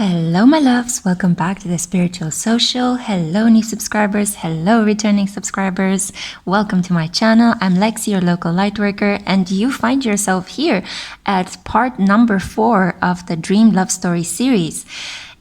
Hello my loves, welcome back to the Spiritual Social. Hello new subscribers, hello returning subscribers. Welcome to my channel. I'm Lexi, your local lightworker, and you find yourself here at part number 4 of the Dream Love Story series.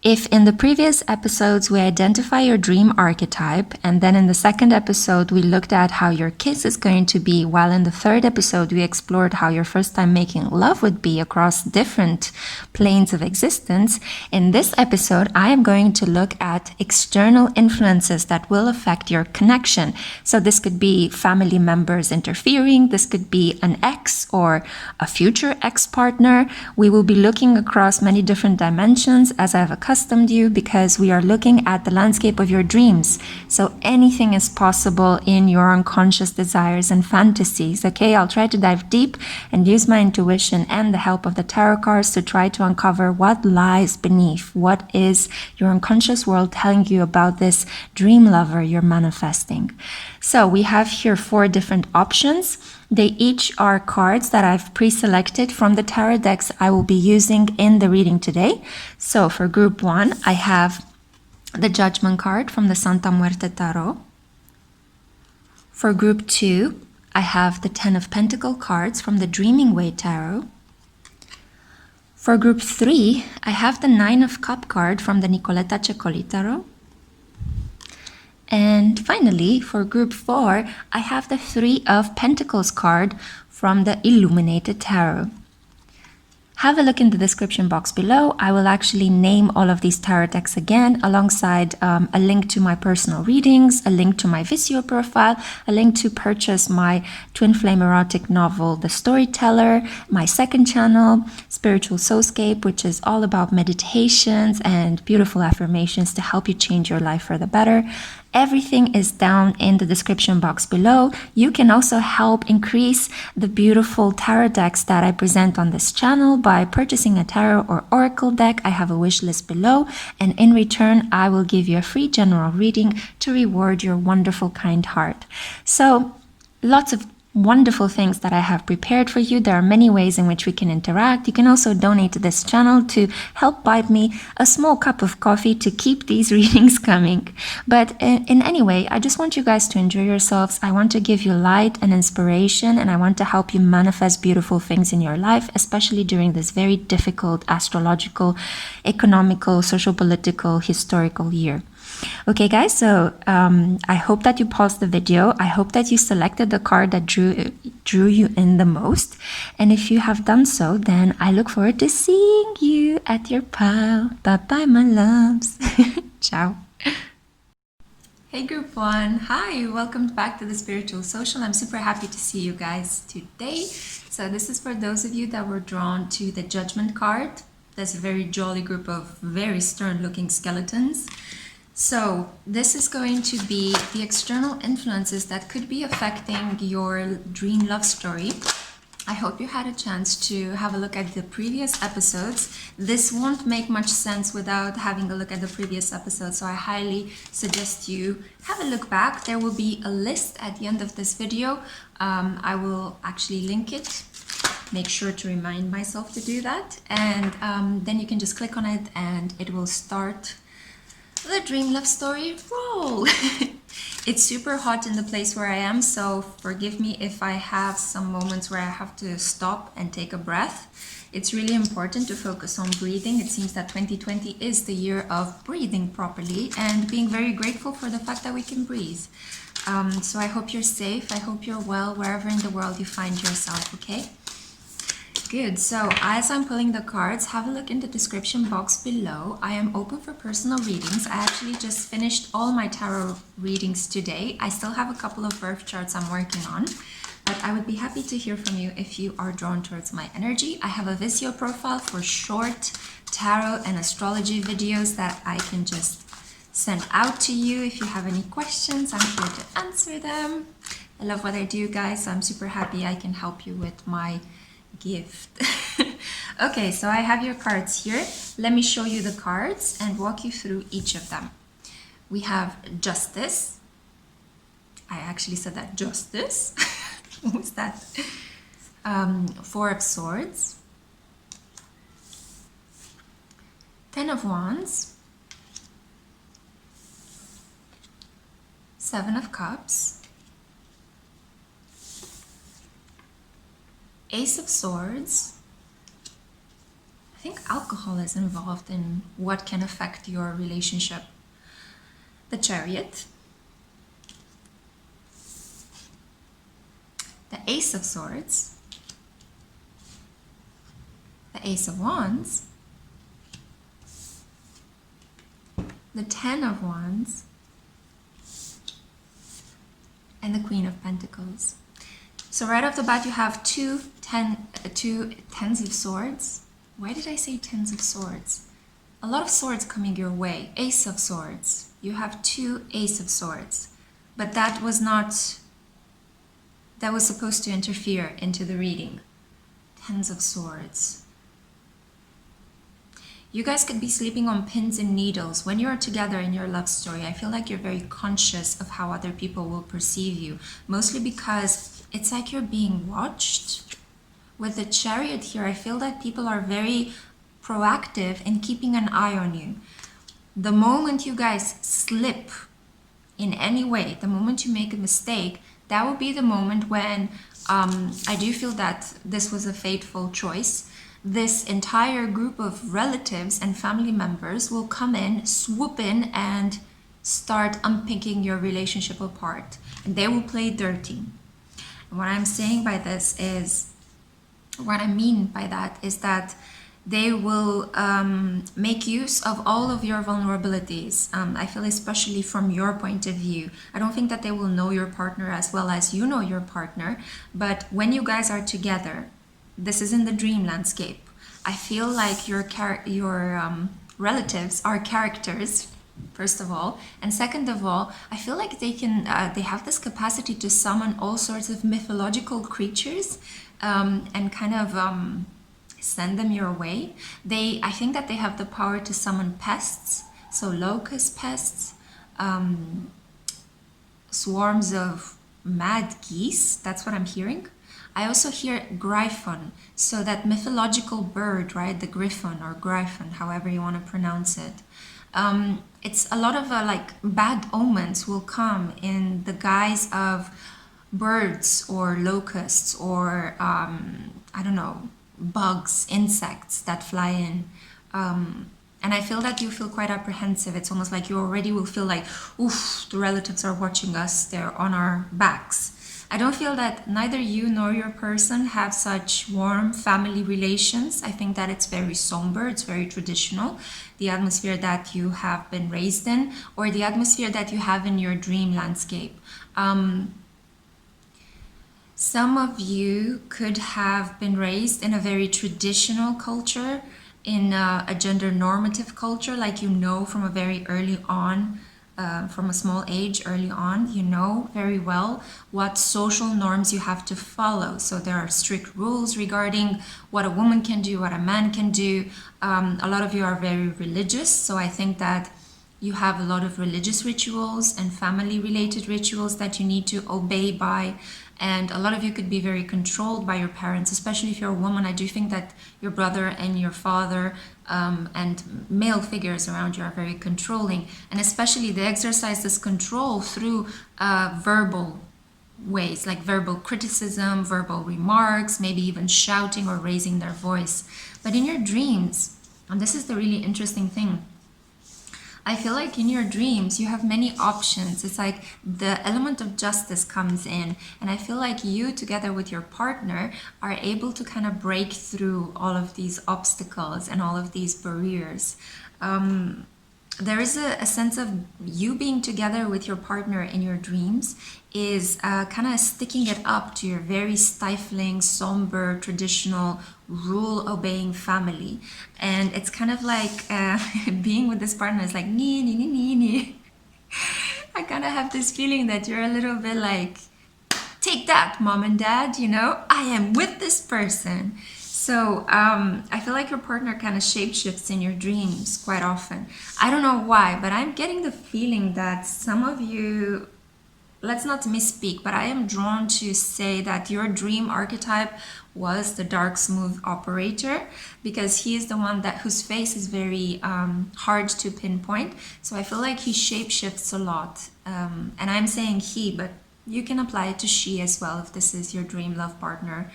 If in the previous episodes we identify your dream archetype, and then in the second episode we looked at how your kiss is going to be, while in the third episode we explored how your first time making love would be across different planes of existence, in this episode I am going to look at external influences that will affect your connection. So this could be family members interfering, this could be an ex or a future ex-partner. We will be looking across many different dimensions as I've accustomed you, because we are looking at the landscape of your dreams. So anything is possible in your unconscious desires and fantasies. Okay, I'll try to dive deep and use my intuition and the help of the tarot cards to try to uncover what lies beneath. What is your unconscious world telling you about this dream lover you're manifesting? So we have here 4 different options. They each are cards that I've pre-selected from the tarot decks I will be using in the reading today. So for group 1, I have the Judgment card from the Muerte Tarot. For group 2, I have the 10 of Pentacles cards from the Dreaming Way Tarot. For group 3, I have the 9 of Cups card from the Nicoleta Ceccoli Tarot. And finally, for group 4, I have the 3 of Pentacles card from the Illuminated Tarot. Have a look in the description box below. I will actually name all of these tarot decks again, alongside a link to my personal readings, a link to my Visio profile, a link to purchase my twin flame erotic novel, The Storyteller, my second channel, Spiritual Soulscape, which is all about meditations and beautiful affirmations to help you change your life for the better. Everything is down in the description box below. You can also help increase the beautiful tarot decks that I present on this channel by purchasing a tarot or oracle deck. I have a wish list below, and in return I will give you a free general reading to reward your wonderful kind heart. So lots of wonderful things that I have prepared for you. There are many ways in which we can interact. You can also donate to this channel to help buy me a small cup of coffee to keep these readings coming. But in any way, I just want you guys to enjoy yourselves. I want to give you light and inspiration, and I want to help you manifest beautiful things in your life, especially during this very difficult astrological, economical, social, political, historical year. Okay guys, so I hope that you paused the video. I hope that you selected the card that drew you in the most. And if you have done so, then I look forward to seeing you at your pile. Bye bye my loves. Ciao. Hey group 1, hi, welcome back to the Spiritual Social. I'm super happy to see you guys today. So this is for those of you that were drawn to the Judgment card. There's a very jolly group of very stern looking skeletons. So this is going to be the external influences that could be affecting your dream love story. I hope you had a chance to have a look at the previous episodes. This won't make much sense without having a look at the previous episodes, so I highly suggest you have a look back. There will be a list at the end of this video. I will actually link it. Make sure to remind myself to do that, and then you can just click on it and it will start the dream love story roll. It's super hot in the place where I am, so forgive me if I have some moments where I have to stop and take a breath. It's really important to focus on breathing. It seems that 2020 is the year of breathing properly and being very grateful for the fact that we can breathe. So I hope you're safe. I hope you're well wherever in the world you find yourself, okay? Good. So as I'm pulling the cards, have a look in the description box below. I am open for personal readings. I actually just finished all my tarot readings today. I still have a couple of birth charts I'm working on, but I would be happy to hear from you if you are drawn towards my energy. I have a Visio profile for short tarot and astrology videos that I can just send out to you. If you have any questions, I'm here to answer them. I love what I do, guys, so I'm super happy I can help you with my gift. Okay, so I have your cards here. Let me show you the cards and walk you through each of them. We have Justice. I actually said that, Justice. What was that? 4 of Swords, Ten of Wands, Seven of Cups, Ace of Swords. I think alcohol is involved in what can affect your relationship. The Chariot, the Ace of Swords, the Ace of Wands, the Ten of Wands, and the Queen of Pentacles. So right off the bat, you have two Tens of Swords. Why did I say Tens of Swords? A lot of swords coming your way. Ace of Swords. You have two Ace of Swords. But that was supposed to interfere into the reading. Tens of Swords. You guys could be sleeping on pins and needles. When you're together in your love story, I feel like you're very conscious of how other people will perceive you. Mostly because it's like you're being watched. With the Chariot here, I feel that people are very proactive in keeping an eye on you. The moment you guys slip in any way, the moment you make a mistake, that will be the moment when I do feel that this was a fateful choice. This entire group of relatives and family members will come in, swoop in, and start unpicking your relationship apart. And they will play dirty. And what I'm saying by this is, what I mean by that is that they will make use of all of your vulnerabilities. I feel especially from your point of view. I don't think that they will know your partner as well as you know your partner. But when you guys are together, this is in the dream landscape. I feel like your relatives are characters, first of all, and second of all, I feel like they have this capacity to summon all sorts of mythological creatures and kind of send them your way. I think that they have the power to summon pests, so locust pests, swarms of mad geese. That's what I'm hearing. I also hear griffon, so that mythological bird, right? The griffon or griffon, however you want to pronounce it. It's a lot of like bad omens will come in the guise of birds or locusts or I don't know, bugs, insects that fly in. And I feel that you feel quite apprehensive. It's almost like you already will feel like, oof, the relatives are watching us, they're on our backs. I don't feel that neither you nor your person have such warm family relations. I think that it's very somber, it's very traditional. The atmosphere that you have been raised in, or the atmosphere that you have in your dream landscape. Some of you could have been raised in a very traditional culture, in a gender normative culture, like you know from a very early on, from a small age early on, you know very well what social norms you have to follow. So there are strict rules regarding what a woman can do, what a man can do. A lot of you are very religious, so I think that you have a lot of religious rituals and family related rituals that you need to obey by. And a lot of you could be very controlled by your parents, especially if you're a woman. I do think that your brother and your father and male figures around you are very controlling. And especially they exercise this control through verbal ways, like verbal criticism, verbal remarks, maybe even shouting or raising their voice. But in your dreams, and this is the really interesting thing, I feel like in your dreams, you have many options. It's like the element of justice comes in. And I feel like you, together with your partner, are able to kind of break through all of these obstacles and all of these barriers. There is a sense of you being together with your partner in your dreams is kind of sticking it up to your very stifling, somber, traditional, rule-obeying family. And it's kind of like being with this partner is like, nee, nee, nee, nee, nee. I kind of have this feeling that you're a little bit like, take that, mom and dad, you know, I am with this person. So I feel like your partner kind of shapeshifts in your dreams quite often. I don't know why, but I'm getting the feeling that some of you let's not misspeak, but I am drawn to say that your dream archetype was the dark smooth operator, because he is the one that whose face is very hard to pinpoint. So I feel like he shapeshifts a lot, and I'm saying he, but you can apply it to she as well if this is your dream love partner.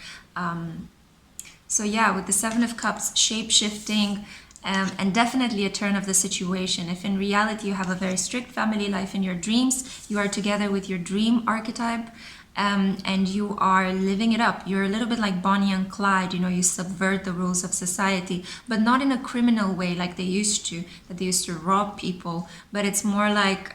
So yeah, with the Seven of Cups, shapeshifting, and definitely a turn of the situation. If in reality you have a very strict family life in your dreams, you are together with your dream archetype, and you are living it up. You're a little bit like Bonnie and Clyde, you know, you subvert the rules of society, but not in a criminal way like they used to, that they used to rob people, but it's more like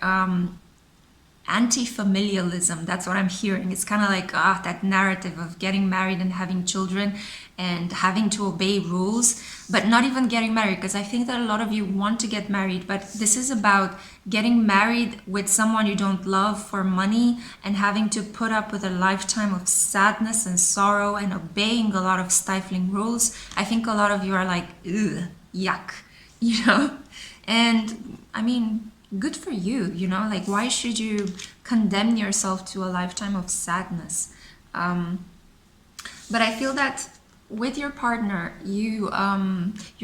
anti-familialism. That's what I'm hearing. It's kind of like that narrative of getting married and having children and having to obey rules, but not even getting married, because I think that a lot of you want to get married, but this is about getting married with someone you don't love for money and having to put up with a lifetime of sadness and sorrow and obeying a lot of stifling rules. I think a lot of you are like, ugh, yuck, you know? And I mean, good for you, you know, like why should you condemn yourself to a lifetime of sadness? But I feel that with your partner, you're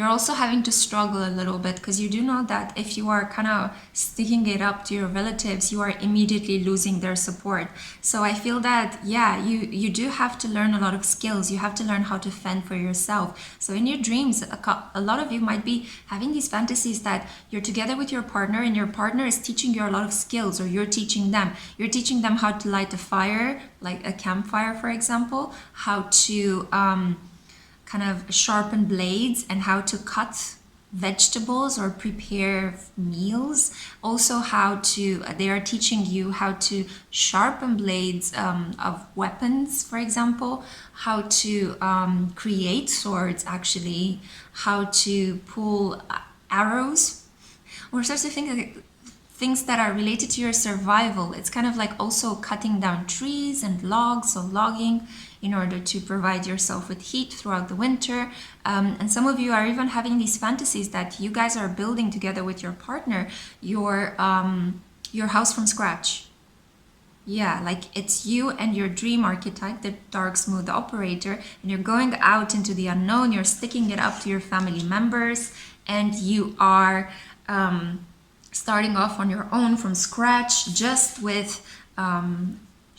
also having to struggle a little bit, because you do know that if you are kind of sticking it up to your relatives, you are immediately losing their support. So I feel that, yeah, you do have to learn a lot of skills. You have to learn how to fend for yourself. So in your dreams, a lot of you might be having these fantasies that you're together with your partner and your partner is teaching you a lot of skills, or you're teaching them. You're teaching them how to light a fire, like a campfire, for example, how to kind of sharpen blades, and how to cut vegetables or prepare meals. Also they are teaching you how to sharpen blades of weapons, for example, how to create swords, actually, how to pull arrows, or sorts of things that are related to your survival. It's kind of like also cutting down trees and logs, so logging, in order to provide yourself with heat throughout the winter. And some of you are even having these fantasies that you guys are building together with your partner your house from scratch. Yeah, like it's you and your dream archetype, the dark smooth operator, and you're going out into the unknown, you're sticking it up to your family members, and you are starting off on your own from scratch, just with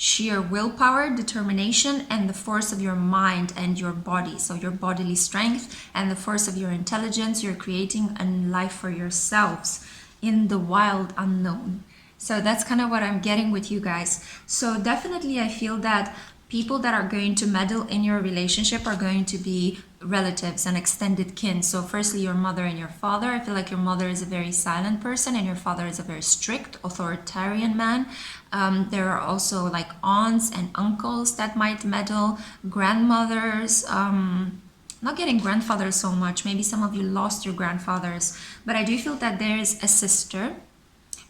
sheer willpower, determination, and the force of your mind and your body. So your bodily strength and the force of your intelligence. You're creating a life for yourselves in the wild unknown. So that's kind of what I'm getting with you guys. So definitely I feel that people that are going to meddle in your relationship are going to be relatives and extended kin. So firstly, your mother and your father. I feel like your mother is a very silent person and your father is a very strict, authoritarian man. There are also like aunts and uncles that might meddle, grandmothers, not getting grandfathers so much. Maybe some of you lost your grandfathers, but I do feel that there is a sister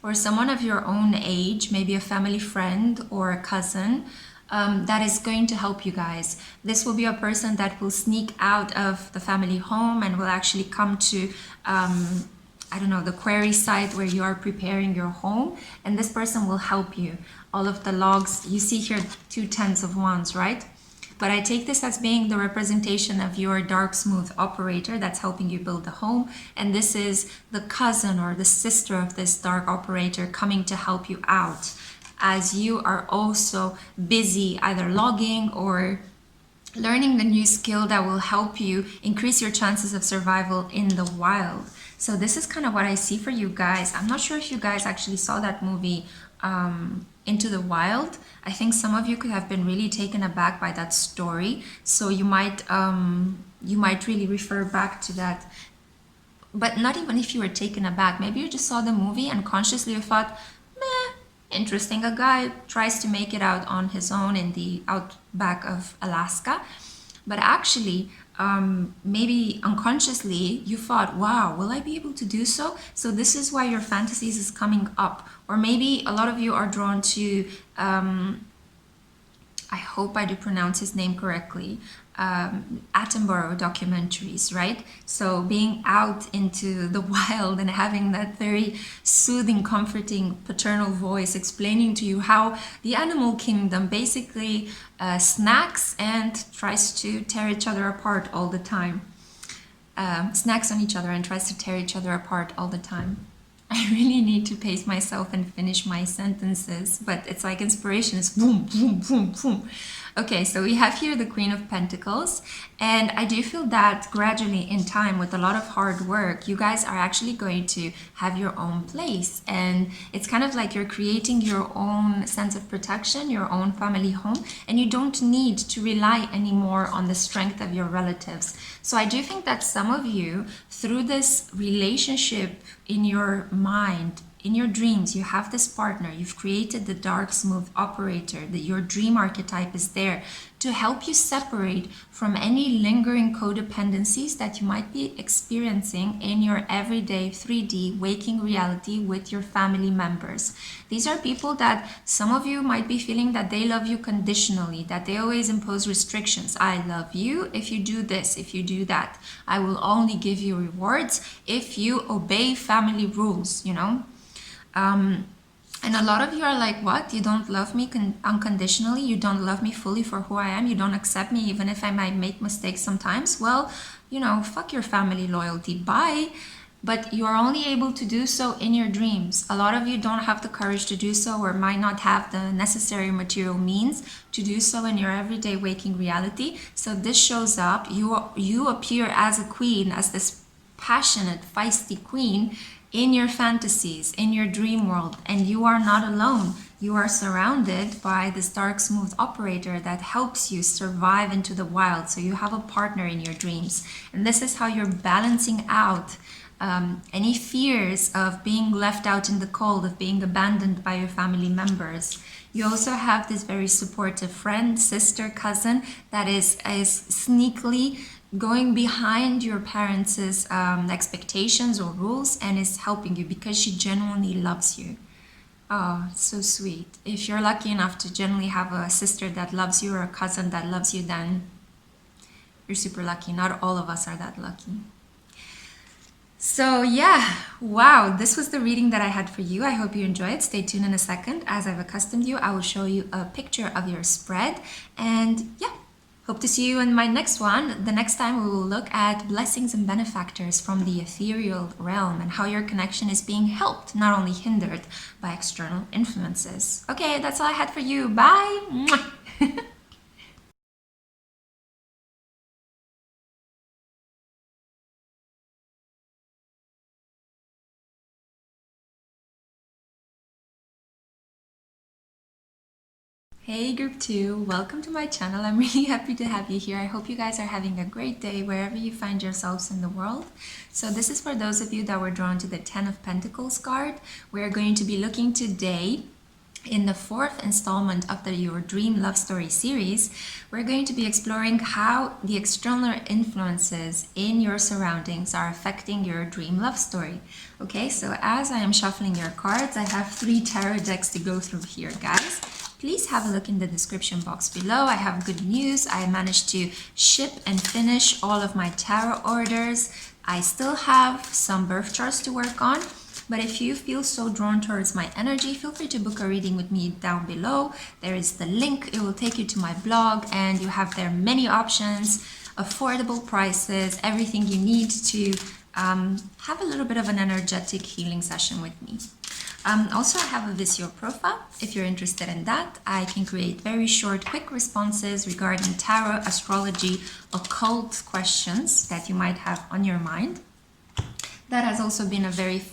or someone of your own age, maybe a family friend or a cousin, that is going to help you guys. This will be a person that will sneak out of the family home and will actually come to, I don't know, the quarry site where you are preparing your home, and this person will help you. All of the logs, you see here 2 tens of wands, right? But I take this as being the representation of your dark smooth operator that's helping you build the home. And this is the cousin or the sister of this dark operator coming to help you out, as you are also busy either logging or learning the new skill that will help you increase your chances of survival in the wild. So this is kind of what I see for you guys. I'm not sure if you guys actually saw that movie, Into the Wild. I think some of you could have been really taken aback by that story. So you might really refer back to that. But not even if you were taken aback. Maybe you just saw the movie and consciously you thought, meh, interesting. A guy tries to make it out on his own in the outback of Alaska. But actually, maybe unconsciously you thought, wow, will I be able to do so? So this is why your fantasies is coming up. Or maybe a lot of you are drawn to I hope I do pronounce his name correctly, Attenborough documentaries, right? So being out into the wild and having that very soothing, comforting paternal voice explaining to you how the animal kingdom basically snacks and tries to tear each other apart all the time. Snacks on each other and tries to tear each other apart all the time. I really need to pace myself and finish my sentences, but it's like inspiration is boom, boom, boom, boom. Okay, so we have here the Queen of Pentacles, and I do feel that gradually in time, with a lot of hard work, you guys are actually going to have your own place, and it's kind of like you're creating your own sense of protection, your own family home, and you don't need to rely anymore on the strength of your relatives. So I do think that some of you, through this relationship in your mind, in your dreams, you have this partner, you've created the dark smooth operator, that your dream archetype is there to help you separate from any lingering codependencies that you might be experiencing in your everyday 3D waking reality with your family members. These are people that some of you might be feeling that they love you conditionally, that they always impose restrictions. I love you if you do this, if you do that. I will only give you rewards if you obey family rules, you know? And a lot of you are like, what? You don't love me unconditionally? You don't love me fully for who I am? You don't accept me even if I might make mistakes sometimes? Well, you know, fuck your family loyalty. Bye. But you are only able to do so in your dreams. A lot of you don't have the courage to do so, or might not have the necessary material means to do so in your everyday waking reality. So this shows up. You appear as a queen, as this passionate, feisty queen in your fantasies, in your dream world, and you are not alone. You are surrounded by this dark smooth operator that helps you survive into the wild. So you have a partner in your dreams, and this is how you're balancing out any fears of being left out in the cold, of being abandoned by your family members. You also have this very supportive friend, sister, cousin that is sneakily going behind your parents' expectations or rules and is helping you because she genuinely loves you. Oh, so sweet. If you're lucky enough to genuinely have a sister that loves you or a cousin that loves you, then you're super lucky. Not all of us are that lucky. So yeah, wow, this was the reading that I had for you. I hope you enjoyed. Stay tuned in a second. As I've accustomed you, I will show you a picture of your spread. And yeah, hope to see you in my next one. The next time we will look at blessings and benefactors from the ethereal realm and how your connection is being helped, not only hindered by external influences. Okay, that's all I had for you. Bye. Mwah. Hey group 2, welcome to my channel. I'm really happy to have you here. I hope you guys are having a great day wherever you find yourselves in the world. So this is for those of you that were drawn to the 10 of Pentacles card. We're going to be looking today in the 4th installment of the Your Dream Love Story series. We're going to be exploring how the external influences in your surroundings are affecting your dream love story. Okay, so as I am shuffling your cards, I have 3 tarot decks to go through here, guys. Please have a look in the description box below. I have good news. I managed to ship and finish all of my tarot orders. I still have some birth charts to work on, but if you feel so drawn towards my energy, feel free to book a reading with me down below. There is the link. It will take you to my blog, and you have there many options, affordable prices, everything you need to have a little bit of an energetic healing session with me. Also, I have a Visio profile. If you're interested in that, I can create very short, quick responses regarding tarot, astrology, occult questions that you might have on your mind. That has also been a very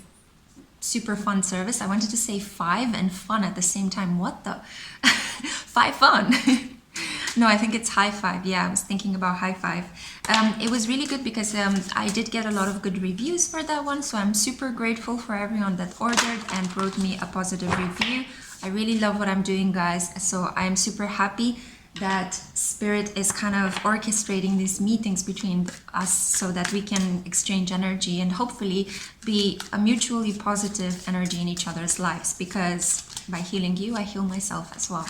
super fun service. I wanted to say 5 and fun at the same time. What the? 5 fun. No, I think it's high 5. Yeah, I was thinking about high 5. It was really good because I did get a lot of good reviews for that one. So I'm super grateful for everyone that ordered and wrote me a positive review. I really love what I'm doing, guys. So I'm super happy that Spirit is kind of orchestrating these meetings between us so that we can exchange energy and hopefully be a mutually positive energy in each other's lives, because by healing you, I heal myself as well.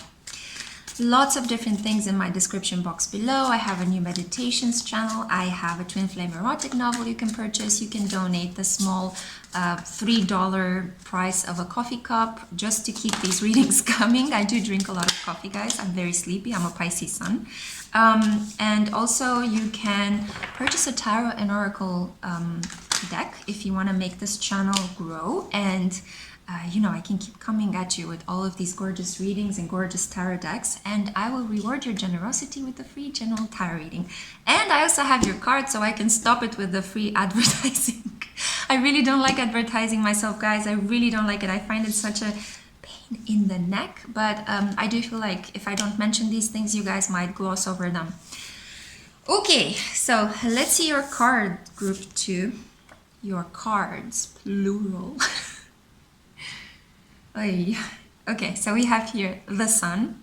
Lots of different things in my description box below. I have a new meditations channel. I have a twin flame erotic novel you can purchase. You can donate the small $3 price of a coffee cup just to keep these readings coming. I do drink a lot of coffee, guys. I'm very sleepy. I'm a Pisces Sun. And also you can purchase a tarot and oracle deck if you want to make this channel grow. And you know, I can keep coming at you with all of these gorgeous readings and gorgeous tarot decks, and I will reward your generosity with a free general tarot reading. And I also have your card, so I can stop it with the free advertising. I really don't like advertising myself, guys. I really don't like it. I find it such a pain in the neck, but I do feel like if I don't mention these things, you guys might gloss over them. Okay, so let's see your card, group 2. Your cards, plural. Okay, so we have here the Sun.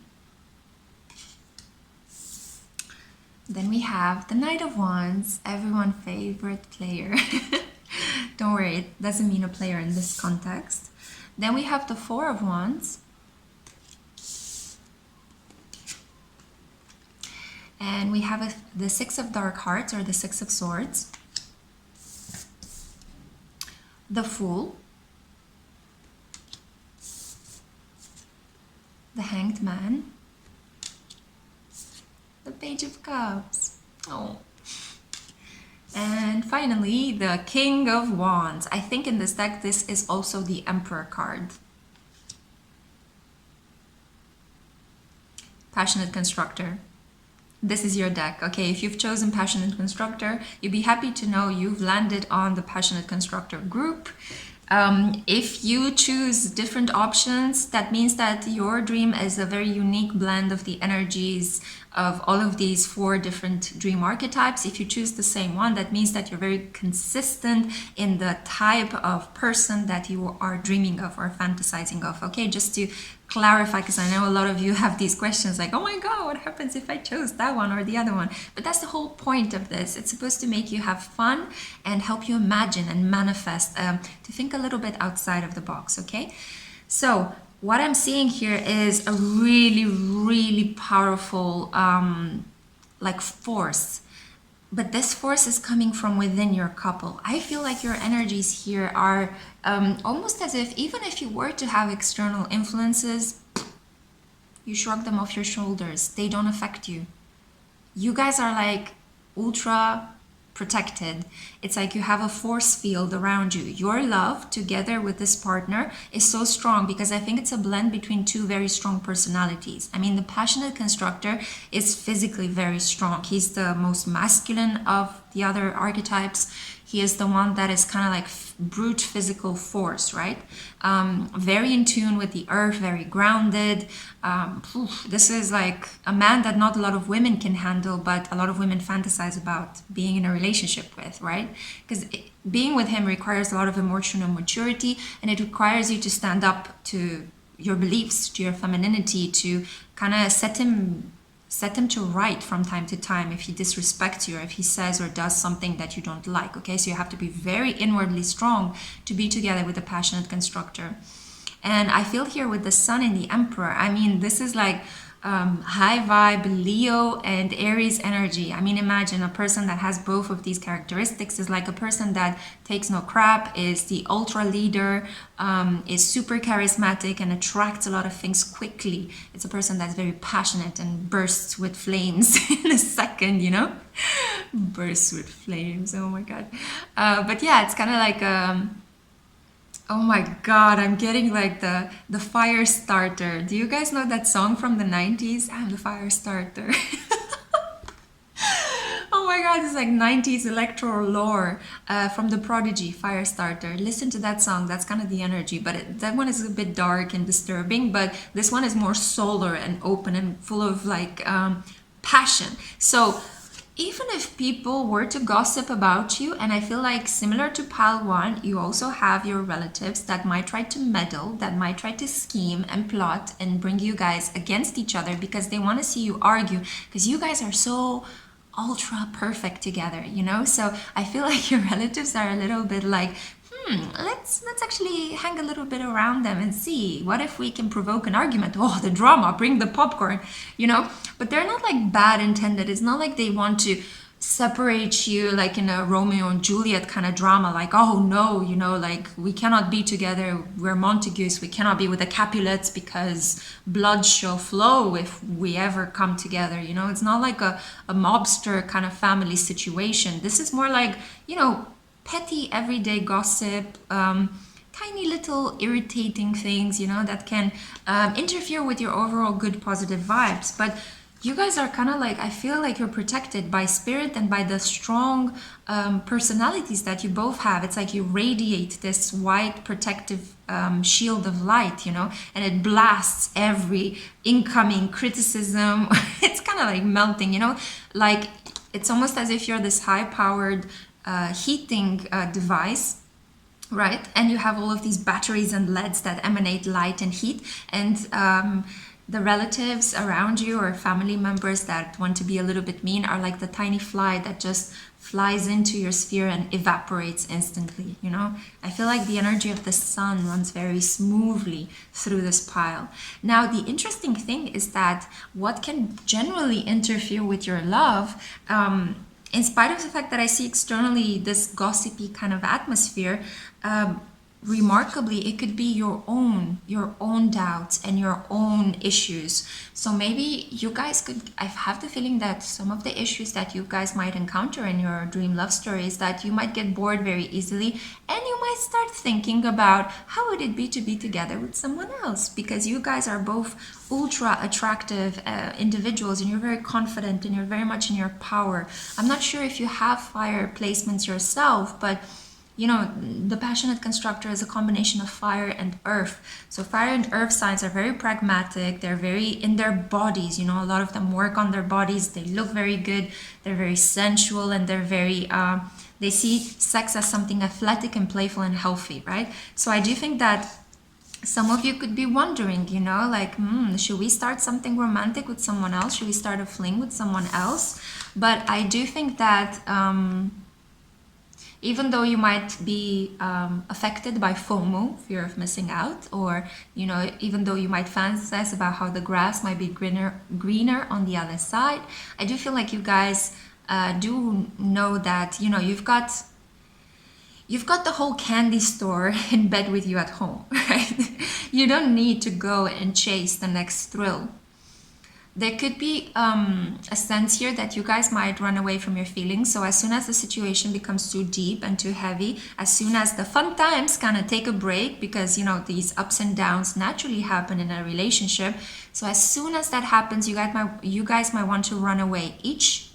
Then we have the Knight of Wands, everyone's favorite player. Don't worry, it doesn't mean a player in this context. Then we have the Four of Wands. And we have the Six of Dark Hearts, or the Six of Swords. The Fool. The Hanged Man, the Page of Cups, oh, and finally the King of Wands. I think in this deck this is also the Emperor card. Passionate Constructor. This is your deck, okay? If you've chosen Passionate Constructor, you'd be happy to know you've landed on the Passionate Constructor group. If you choose different options, that means that your dream is a very unique blend of the energies of all of these 4 different dream archetypes. If you choose the same one, that means that you're very consistent in the type of person that you are dreaming of or fantasizing of. Okay, just to clarify, because I know a lot of you have these questions like, oh my god, what happens if I chose that one or the other one? But that's the whole point of this. It's supposed to make you have fun and help you imagine and manifest, to think a little bit outside of the box. Okay, so what I'm seeing here is a really, really powerful like force. But this force is coming from within your couple. I feel like your energies here are almost as if, even if you were to have external influences, you shrug them off your shoulders. They don't affect you. You guys are like ultra protected. It's like you have a force field around you. Your love together with this partner is so strong because I think it's a blend between 2 very strong personalities. I mean, the Passionate Constructor is physically very strong. He's the most masculine of the other archetypes. He is the one that is kind of like brute physical force, right? Very in tune with the earth, very grounded. This is like a man that not a lot of women can handle, but a lot of women fantasize about being in a relationship with, right? Because being with him requires a lot of emotional maturity, and it requires you to stand up to your beliefs, to your femininity, to kind of set him to right from time to time if he disrespects you or if he says or does something that you don't like. Okay, so you have to be very inwardly strong to be together with a Passionate Constructor. And I feel here with the Sun and the Emperor, I mean, this is like high vibe Leo and Aries energy. I mean, imagine a person that has both of these characteristics is like a person that takes no crap, is the ultra leader, is super charismatic and attracts a lot of things quickly. It's a person that's very passionate and bursts with flames in a second, you know? Bursts with flames, oh my god. But yeah, it's kind of like oh my god, I'm getting like the fire starter. Do you guys know that song from the 90s? I'm the fire starter. Oh my god, it's like 90s electro lore from the Prodigy, fire starter. Listen to that song, that's kind of the energy, but that one is a bit dark and disturbing, but this one is more solar and open and full of like passion. So even if people were to gossip about you, and I feel like similar to Pile 1, you also have your relatives that might try to meddle, that might try to scheme and plot and bring you guys against each other because they want to see you argue, because you guys are so ultra perfect together, you know? So I feel like your relatives are a little bit like, let's actually hang a little bit around them and see, what if we can provoke an argument? Oh, the drama, bring the popcorn, you know? But they're not like bad intended. It's not like they want to separate you like in a Romeo and Juliet kind of drama, like, oh no, you know, like we cannot be together, we're Montagues, we cannot be with the Capulets because blood shall flow if we ever come together, you know? It's not like a mobster kind of family situation. This is more like, you know, petty everyday gossip, tiny little irritating things, you know, that can interfere with your overall good positive vibes. But you guys are kind of like, I feel like you're protected by spirit and by the strong personalities that you both have. It's like you radiate this white protective shield of light, you know, and it blasts every incoming criticism. It's kind of like melting, you know, like it's almost as if you're this high-powered heating device, right? And you have all of these batteries and LEDs that emanate light and heat, and the relatives around you or family members that want to be a little bit mean are like the tiny fly that just flies into your sphere and evaporates instantly, you know? I feel like the energy of the sun runs very smoothly through this pile. Now, the interesting thing is that what can generally interfere with your love, in spite of the fact that I see externally this gossipy kind of atmosphere, remarkably, it could be your own doubts and your own issues. So maybe you guys could, I have the feeling that some of the issues that you guys might encounter in your dream love story is that you might get bored very easily, and you might start thinking about how would it be to be together with someone else, because you guys are both ultra attractive individuals, and you're very confident and you're very much in your power. I'm not sure if you have fire placements yourself, but you know, the passionate constructor is a combination of fire and earth. So fire and earth signs are very pragmatic. They're very in their bodies. You know, a lot of them work on their bodies. They look very good. They're very sensual, and they're very, they see sex as something athletic and playful and healthy, right? So I do think that some of you could be wondering, you know, like, should we start something romantic with someone else? Should we start a fling with someone else? But I do think that, even though you might be affected by FOMO, fear of missing out, or, you know, even though you might fantasize about how the grass might be greener on the other side, I do feel like you guys do know that, you know, you've got the whole candy store in bed with you at home, right? You don't need to go and chase the next thrill. There could be a sense here that you guys might run away from your feelings. So as soon as the situation becomes too deep and too heavy, as soon as the fun times kind of take a break, because, you know, these ups and downs naturally happen in a relationship. So as soon as that happens, you guys might want to run away, each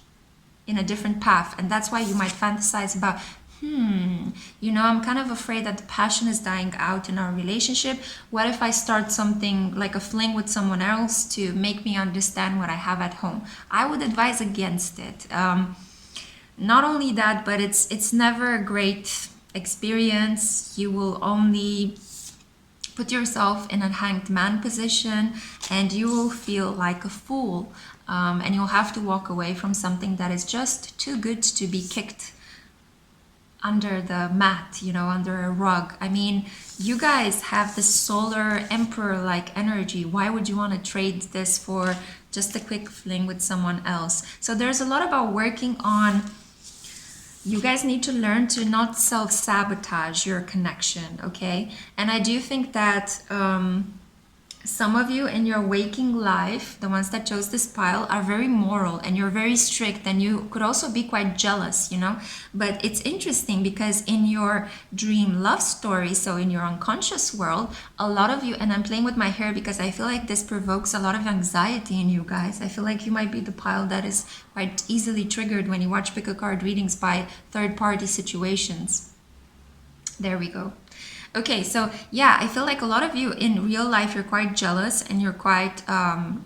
in a different path. And that's why you might fantasize about, you know, I'm kind of afraid that the passion is dying out in our relationship. What if I start something like a fling with someone else to make me understand what I have at home? I would advise against it. Not only that, but it's never a great experience. You will only put yourself in a hanged man position, and you will feel like a fool. And you'll have to walk away from something that is just too good to be kicked under the mat, you know, under a rug. I mean, you guys have this solar emperor-like energy. Why would you want to trade this for just a quick fling with someone else? So there's a lot about working on, you guys need to learn to not self-sabotage your connection, okay? And I do think that some of you in your waking life, the ones that chose this pile, are very moral, and you're very strict, and you could also be quite jealous, you know? But it's interesting because in your dream love story, so in your unconscious world, a lot of you, and I'm playing with my hair because I feel like this provokes a lot of anxiety in you guys. I feel like you might be the pile that is quite easily triggered when you watch PickACard readings by third-party situations. There we go. Okay, so yeah, I feel like a lot of you in real life, you're quite jealous, and you're quite,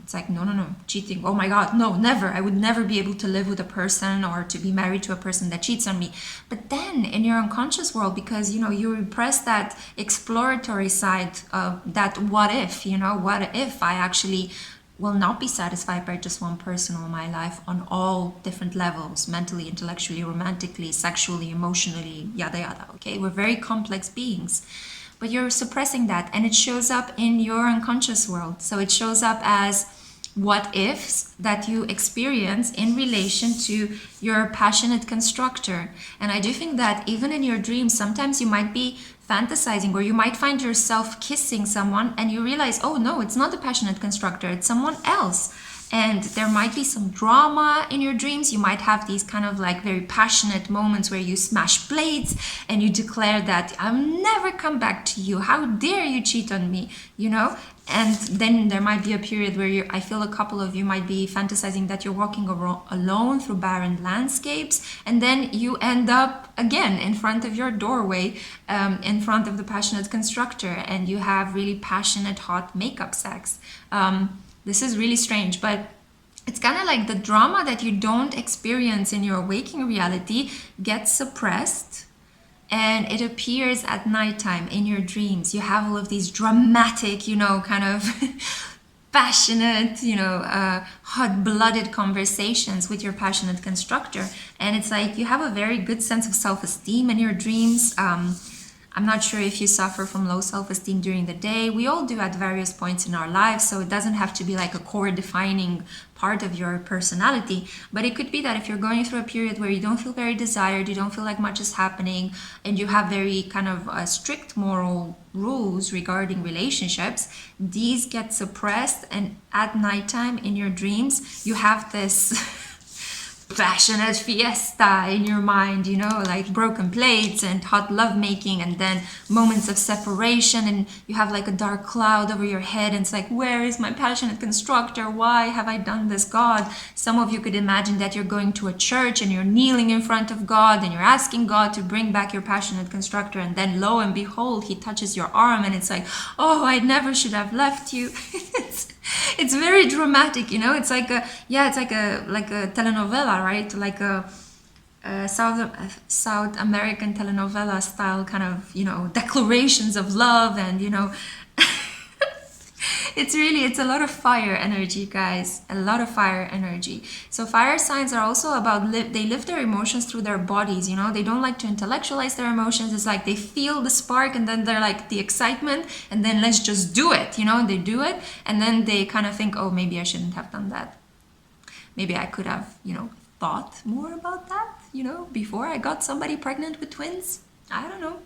it's like, no, cheating. Oh my God, no, never. I would never be able to live with a person or to be married to a person that cheats on me. But then in your unconscious world, because, you know, you repress that exploratory side of that what if, you know, what if I actually will not be satisfied by just one person all my life on all different levels, mentally, intellectually, romantically, sexually, emotionally, yada yada. Okay, we're very complex beings, but you're suppressing that, and it shows up in your unconscious world. So it shows up as what ifs that you experience in relation to your passionate constructor. And I do think that even in your dreams, sometimes you might be fantasizing, or you might find yourself kissing someone and you realize, oh no, it's not the passionate constructor, it's someone else. And there might be some drama in your dreams. You might have these kind of like very passionate moments where you smash plates and you declare that I'll never come back to you. How dare you cheat on me, you know? And then there might be a period where I feel a couple of you might be fantasizing that you're walking alone through barren landscapes, and then you end up again in front of your doorway, in front of the passionate constructor, and you have really passionate, hot makeup sex. This is really strange, but it's kind of like the drama that you don't experience in your waking reality gets suppressed, and it appears at nighttime in your dreams. You have all of these dramatic, you know, kind of passionate, you know, hot-blooded conversations with your passionate constructor. And it's like you have a very good sense of self-esteem in your dreams. I'm not sure if you suffer from low self-esteem during the day. We all do at various points in our lives, so it doesn't have to be like a core defining part of your personality. But it could be that if you're going through a period where you don't feel very desired, you don't feel like much is happening, and you have very kind of strict moral rules regarding relationships, these get suppressed, and at nighttime in your dreams, you have this passionate fiesta in your mind, you know, like broken plates and hot lovemaking, and then moments of separation, and you have like a dark cloud over your head, and it's like, where is my passionate constructor? Why have I done this, God? Some of you could imagine that you're going to a church and you're kneeling in front of God and you're asking God to bring back your passionate constructor, and then lo and behold, he touches your arm, and it's like, oh, I never should have left you. It's very dramatic, you know. It's like a telenovela, right? Like a South American telenovela style kind of, you know, declarations of love, and you know, it's a lot of fire energy, guys, a lot of fire energy. So fire signs are also about they live their emotions through their bodies, you know. They don't like to intellectualize their emotions. It's like they feel the spark, and then they're like the excitement, and then let's just do it, you know. They do it, and then they kind of think, oh, maybe I shouldn't have done that. Maybe I could have, you know, thought more about that, you know, before I got somebody pregnant with twins. I don't know.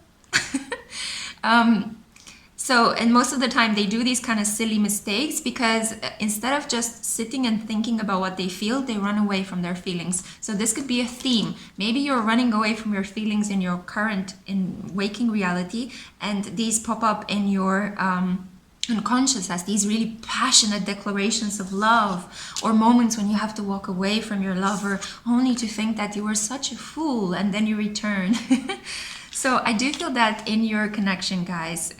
So, and most of the time they do these kind of silly mistakes because instead of just sitting and thinking about what they feel, they run away from their feelings. So this could be a theme. Maybe you're running away from your feelings in your current, in waking reality, and these pop up in your unconscious as these really passionate declarations of love, or moments when you have to walk away from your lover only to think that you were such a fool, and then you return. So I do feel that in your connection, guys,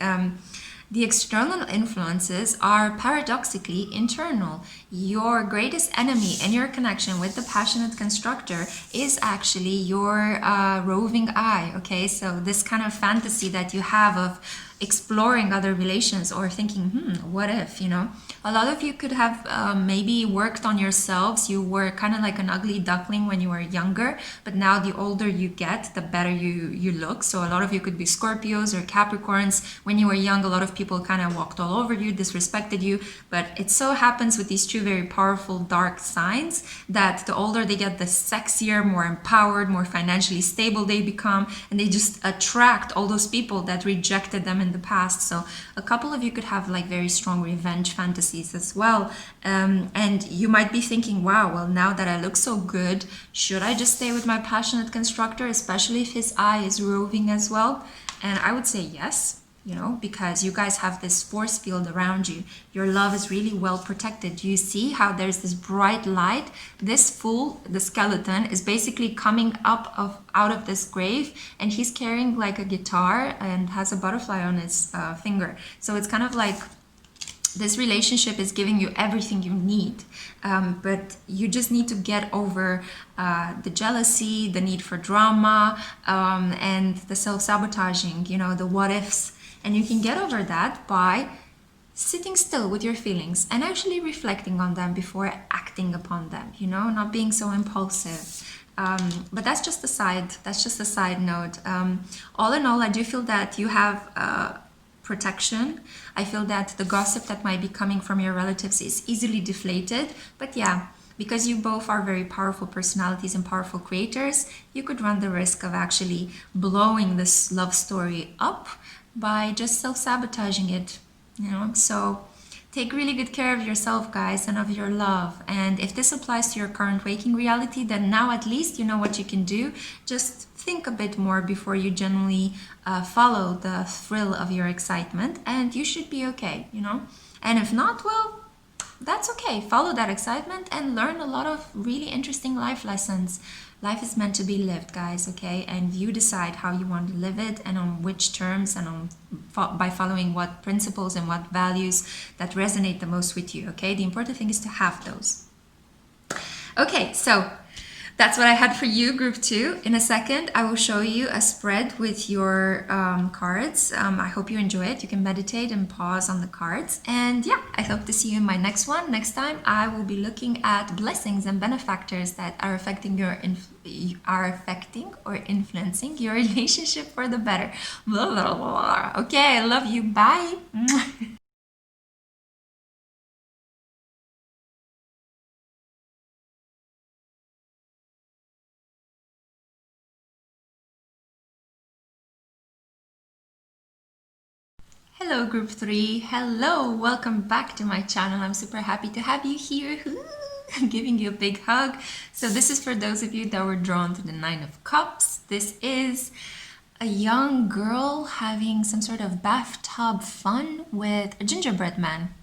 the external influences are paradoxically internal. Your greatest enemy in your connection with the passionate constructor is actually your roving eye, okay? So this kind of fantasy that you have of exploring other relations, or thinking, what if, you know? A lot of you could have maybe worked on yourselves. You were kind of like an ugly duckling when you were younger, but now the older you get, the better you look. So a lot of you could be Scorpios or Capricorns. When you were young, a lot of people kind of walked all over you, disrespected you, but it so happens with these two very powerful dark signs that the older they get, the sexier, more empowered, more financially stable they become, and they just attract all those people that rejected them in the past. So a couple of you could have like very strong revenge fantasies as well, and you might be thinking, wow, well, now that I look so good, should I just stay with my passionate constructor, especially if his eye is roving as well? And I would say yes, you know, because you guys have this force field around you. Your love is really well protected. You see how there's this bright light. This fool, the skeleton, is basically coming up out of this grave, and he's carrying like a guitar and has a butterfly on his finger. So it's kind of like this relationship is giving you everything you need, but you just need to get over the jealousy, the need for drama, and the self-sabotaging, you know, the what ifs. And you can get over that by sitting still with your feelings and actually reflecting on them before acting upon them, you know, not being so impulsive. But that's just a side note. All in all, I do feel that you have protection. I feel that the gossip that might be coming from your relatives is easily deflated. But yeah, because you both are very powerful personalities and powerful creators, you could run the risk of actually blowing this love story up by just self-sabotaging it, you know. So take really good care of yourself, guys, and of your love. And if this applies to your current waking reality, then now at least you know what you can do. Just think a bit more before you generally follow the thrill of your excitement, and you should be okay, you know. And if not, well, that's okay. Follow that excitement and learn a lot of really interesting life lessons. Life is meant to be lived, guys, okay? And you decide how you want to live it and on which terms and by following what principles and what values that resonate the most with you, okay? The important thing is to have those. Okay, so that's what I had for you, group 2. In a second, I will show you a spread with your cards. I hope you enjoy it. You can meditate and pause on the cards. And yeah, I hope to see you in my next one. Next time, I will be looking at blessings and benefactors that are affecting or influencing your relationship for the better. Blah, blah, blah. Okay, I love you. Bye. Hello group 3, hello, welcome back to my channel. I'm super happy to have you here. I'm giving you a big hug. So this is for those of you that were drawn to the 9 of Cups. This is a young girl having some sort of bathtub fun with a gingerbread man.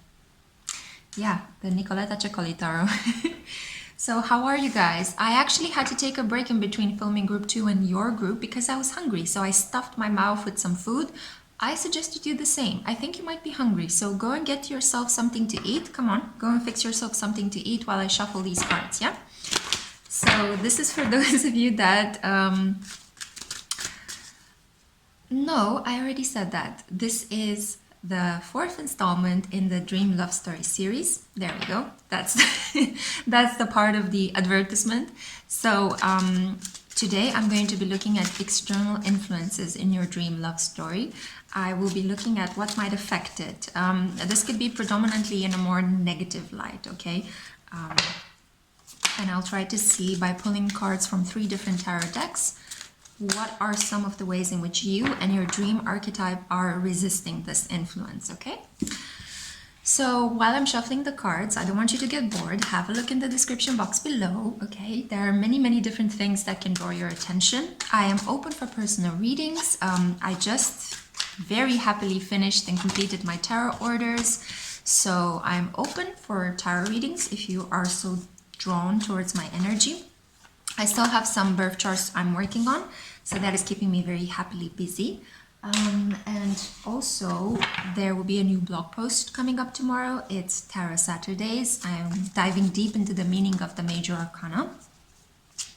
Yeah, the Nicoleta Ceccoli Tarot. So how are you guys? I actually had to take a break in between filming group 2 and your group because I was hungry. So I stuffed my mouth with some food. I suggest you do the same. I think you might be hungry, so go and get yourself something to eat. Come on, go and fix yourself something to eat while I shuffle these cards, yeah? So this is for those of you that... No, I already said that. This is the 4th installment in the Dream Love Story series. There we go. That's, that's the part of the advertisement. So today I'm going to be looking at external influences in your dream love story. I will be looking at what might affect it. This could be predominantly in a more negative light, okay? And I'll try to see by pulling cards from 3 different tarot decks, what are some of the ways in which you and your dream archetype are resisting this influence, okay? So while I'm shuffling the cards, I don't want you to get bored. Have a look in the description box below, okay? There are many, many different things that can draw your attention. I am open for personal readings. I just very happily finished and completed my tarot orders. So I'm open for tarot readings if you are so drawn towards my energy. I still have some birth charts I'm working on, so that is keeping me very happily busy. And also there will be a new blog post coming up tomorrow. It's Tarot Saturdays. I'm diving deep into the meaning of the major arcana.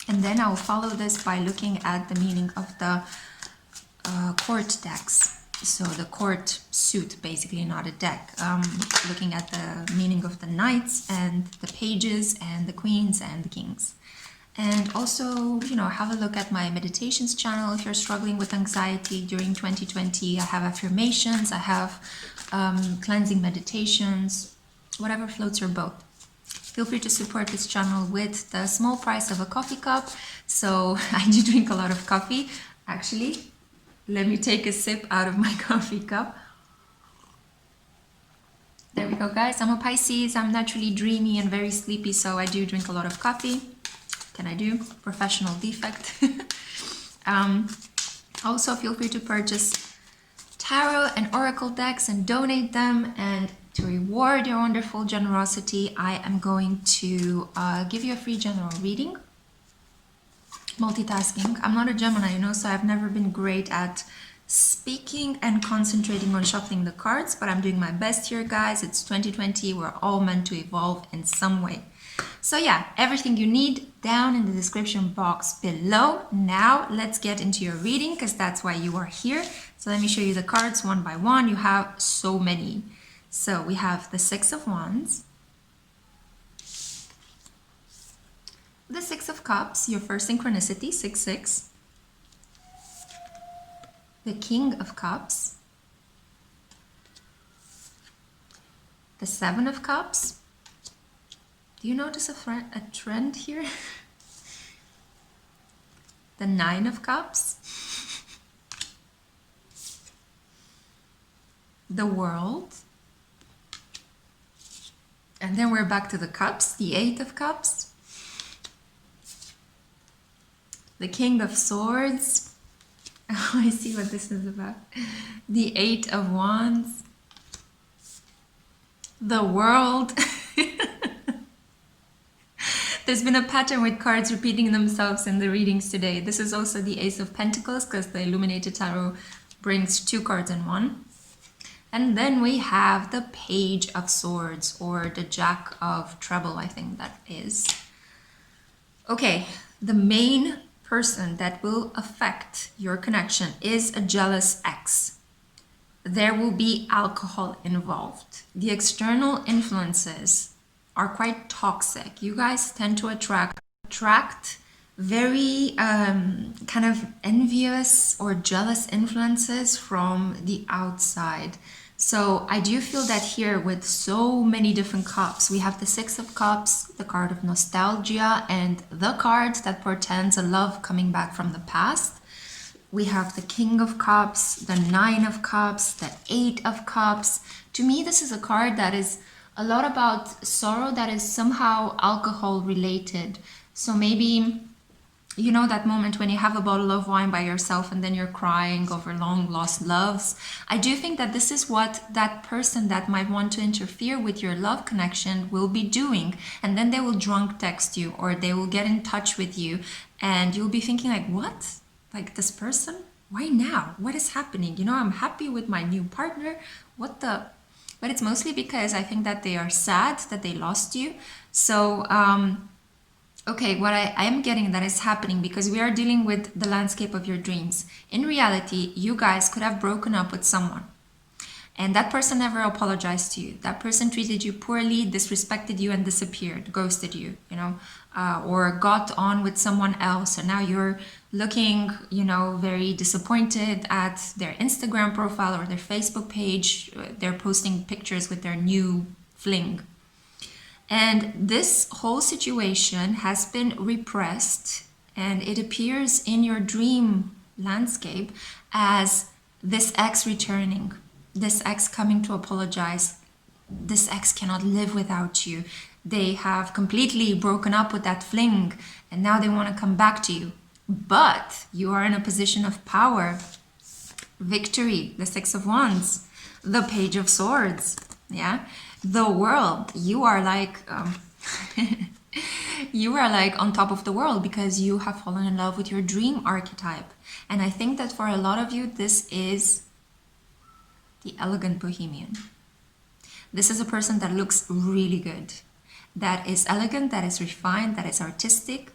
And then I'll follow this by looking at the meaning of the court decks. So the court suit, basically, not a deck. Looking at the meaning of the knights and the pages and the queens and the kings. And also, you know, have a look at my meditations channel if you're struggling with anxiety during 2020. I have affirmations, I have cleansing meditations, whatever floats your boat. Feel free to support this channel with the small price of a coffee cup. So I do drink a lot of coffee. Actually, let me take a sip out of my coffee cup. There we go, guys. I'm a Pisces. I'm naturally dreamy and very sleepy, so I do drink a lot of coffee. Can I do? Professional defect. Also, feel free to purchase tarot and oracle decks and donate them. And to reward your wonderful generosity, I am going to give you a free general reading. Multitasking. I'm not a Gemini, you know, so I've never been great at speaking and concentrating on shuffling the cards, but I'm doing my best here, guys. It's 2020. We're all meant to evolve in some way. So yeah, everything you need down in the description box below. Now let's get into your reading, because that's why you are here. So let me show you the cards one by one. You have so many So we have the Six of Wands, the Six of Cups, your first synchronicity, 6-6, the King of Cups, the Seven of Cups. Do you notice a trend here? The Nine of Cups, the World, and then we're back to the Cups, the Eight of Cups, the King of Swords. Oh, I see what this is about. The Eight of Wands, the World. There's been a pattern with cards repeating themselves in the readings today. This is also the Ace of Pentacles because the Illuminated Tarot brings 2 cards in one. And then we have the Page of Swords, or the Jack of Treble, I think that is. Okay, the main person that will affect your connection is a jealous ex. There will be alcohol involved. The external influences are quite toxic. You guys tend to attract very kind of envious or jealous influences from the outside. So I do feel that here with so many different cups, we have the Six of Cups, the card of nostalgia, and the card that portends a love coming back from the past. We have the King of Cups, the Nine of Cups, the Eight of Cups. To me, this is a card that is a lot about sorrow that is somehow alcohol related. So maybe, you know, that moment when you have a bottle of wine by yourself and then you're crying over long lost loves. I do think that this is what that person that might want to interfere with your love connection will be doing. And then they will drunk text you, or they will get in touch with you, and you'll be thinking like, what? Like, this person? Why now? What is happening? You know, I'm happy with my new partner. What the? But it's mostly because I think that they are sad that they lost you. So, okay, what I am getting that is happening because we are dealing with the landscape of your dreams. In reality, you guys could have broken up with someone, and that person never apologized to you. That person treated you poorly, disrespected you, and disappeared, ghosted you, you know, or got on with someone else. And now you're looking, you know, very disappointed at their Instagram profile or their Facebook page. They're posting pictures with their new fling. And this whole situation has been repressed, and it appears in your dream landscape as this ex returning, this ex coming to apologize. This ex cannot live without you. They have completely broken up with that fling, and now they want to come back to you. But you are in a position of power, victory, the Six of Wands, the Page of Swords, yeah, the World. You are like you are like on top of the world because you have fallen in love with your dream archetype. And I think that for a lot of you, this is the elegant bohemian. This is a person that looks really good, that is elegant, that is refined, that is artistic.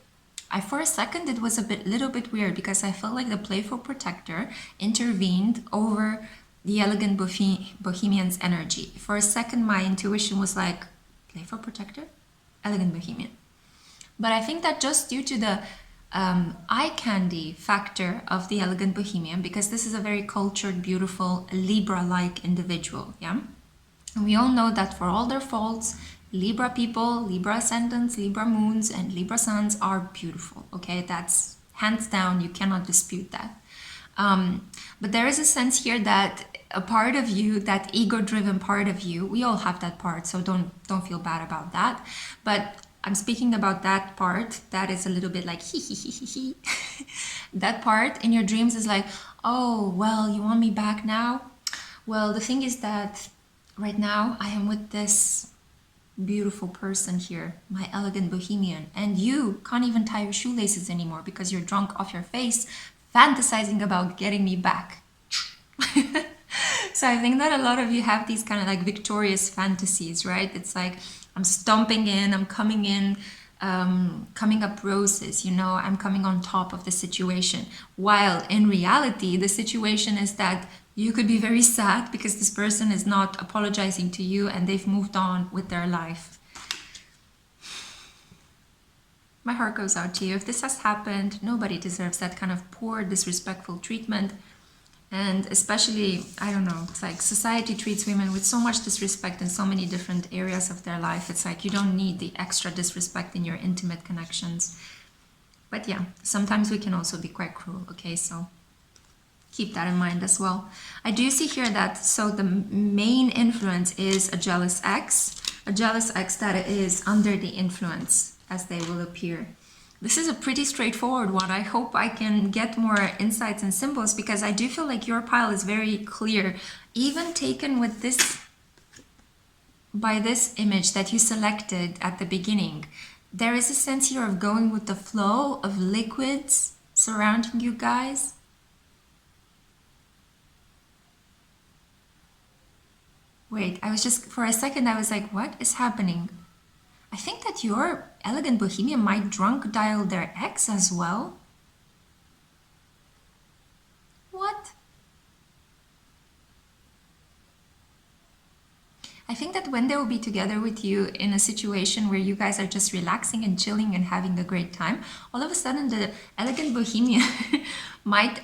For a second, it was little bit weird because I felt like the playful protector intervened over the elegant bohemian's energy. For a second, my intuition was like, playful protector? Elegant bohemian. But I think that just due to the eye candy factor of the elegant bohemian, because this is a very cultured, beautiful, Libra-like individual, yeah? And we all know that for all their faults, Libra people, Libra ascendants, Libra moons, and Libra suns are beautiful, okay? That's hands down, you cannot dispute that. But there is a sense here that a part of you, that ego-driven part of you, we all have that part, so don't feel bad about that. But I'm speaking about that part that is a little bit like hee hee hee hee hee. That part in your dreams is like, oh, well, you want me back now? Well, the thing is that right now I am with this beautiful person here, my elegant bohemian, and you can't even tie your shoelaces anymore because you're drunk off your face, fantasizing about getting me back. So I think that a lot of you have these kind of like victorious fantasies, right? It's like, I'm stomping in, I'm coming in, coming up roses, you know, I'm coming on top of the situation. While in reality, the situation is that You could be very sad because this person is not apologizing to you and they've moved on with their life. My heart goes out to you. If this has happened, nobody deserves that kind of poor, disrespectful treatment. And especially, I don't know, it's like society treats women with so much disrespect in so many different areas of their life. It's like you don't need the extra disrespect in your intimate connections. But yeah, sometimes we can also be quite cruel, okay? So keep that in mind as well. I do see here that, so the main influence is a jealous ex that is under the influence, as they will appear. This is a pretty straightforward one. I hope I can get more insights and symbols, because I do feel like your pile is very clear, even taken with this, by this image that you selected at the beginning. There is a sense here of going with the flow of liquids surrounding you guys. Wait, I was just, for a second, I was like, what is happening? I think that your elegant bohemian might drunk dial their ex as well. What? I think that when they will be together with you in a situation where you guys are just relaxing and chilling and having a great time, all of a sudden the elegant bohemian might,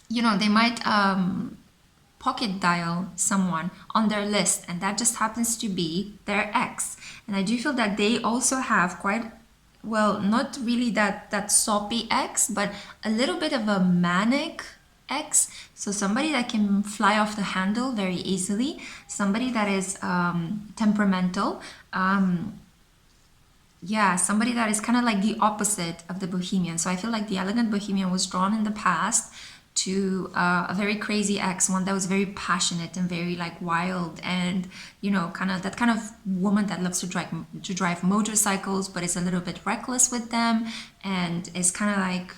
you know, they might pocket dial someone on their list, and that just happens to be their ex. And I do feel that they also have quite, well, not really that soppy ex, but a little bit of a manic ex. So somebody that can fly off the handle very easily, somebody that is temperamental, yeah, somebody that is kind of like the opposite of the bohemian. So I feel like the elegant bohemian was drawn in the past to a very crazy ex, one that was very passionate and very like wild, and you know, kind of that kind of woman that loves to drive motorcycles, but is a little bit reckless with them, and is kind of like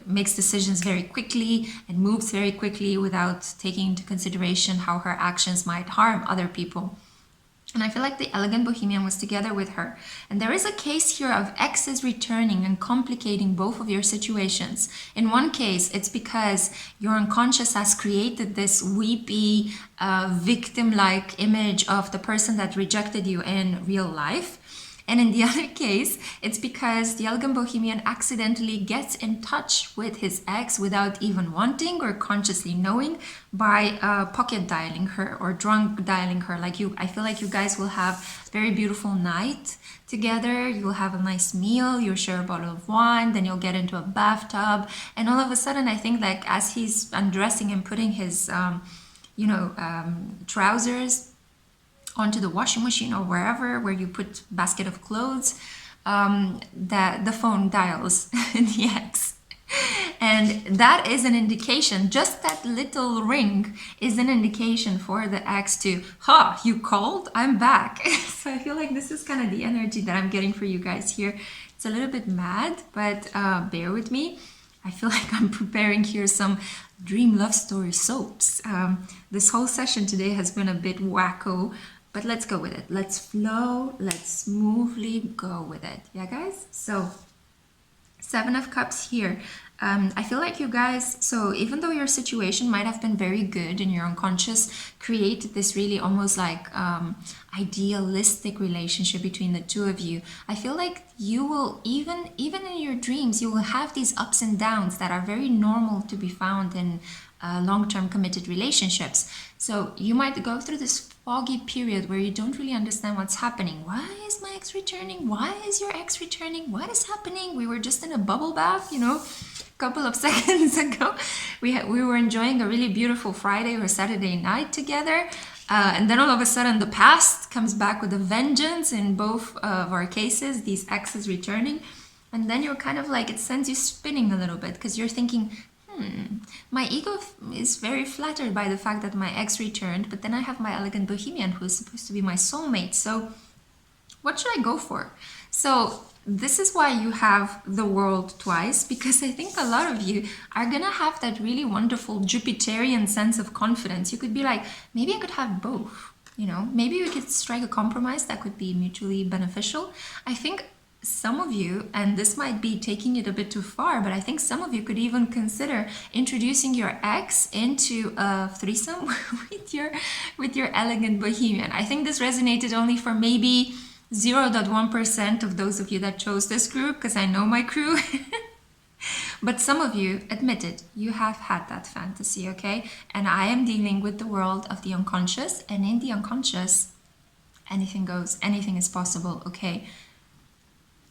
makes decisions very quickly and moves very quickly without taking into consideration how her actions might harm other people. And I feel like the elegant bohemian was together with her. And there is a case here of exes returning and complicating both of your situations. In one case, it's because your unconscious has created this weepy, victim-like image of the person that rejected you in real life. And in the other case, it's because the elegant bohemian accidentally gets in touch with his ex without even wanting or consciously knowing, by pocket dialing her or drunk dialing her. Like you, I feel like you guys will have a very beautiful night together. You'll have a nice meal, you'll share a bottle of wine, then you'll get into a bathtub. And all of a sudden, I think like as he's undressing and putting his, trousers onto the washing machine or wherever where you put basket of clothes, that the phone dials the ex. And that is an indication, just that little ring is an indication for the ex to, you called? I'm back. So I feel like this is kind of the energy that I'm getting for you guys here. It's a little bit mad, but bear with me. I feel like I'm preparing here some dream love story soaps. This whole session today has been a bit wacko, but let's go with it. Let's flow. Let's smoothly go with it. Yeah, guys? So, 7 of Cups here. I feel like you guys, so even though your situation might have been very good and your unconscious created this really almost like idealistic relationship between the two of you, I feel like you will, even in your dreams, you will have these ups and downs that are very normal to be found in long-term committed relationships. So you might go through this foggy period where you don't really understand what's happening. Why is my ex returning? Why is your ex returning? What is happening? We were just in a bubble bath, you know, a couple of seconds ago. We were enjoying a really beautiful Friday or Saturday night together. And then all of a sudden the past comes back with a vengeance in both of our cases, these exes returning. And then you're kind of like, it sends you spinning a little bit because you're thinking, my ego is very flattered by the fact that my ex returned, but then I have my elegant bohemian who is supposed to be my soulmate. So what should I go for? So this is why you have the world twice, because I think a lot of you are gonna have that really wonderful Jupiterian sense of confidence. You could be like, maybe I could have both, you know, maybe we could strike a compromise that could be mutually beneficial. I think some of you, and this might be taking it a bit too far, but I think some of you could even consider introducing your ex into a threesome with your elegant bohemian. I think this resonated only for maybe 0.1% of those of you that chose this group, because I know my crew. But some of you, admit it, you have had that fantasy, okay? And I am dealing with the world of the unconscious, and in the unconscious, anything goes, anything is possible, okay?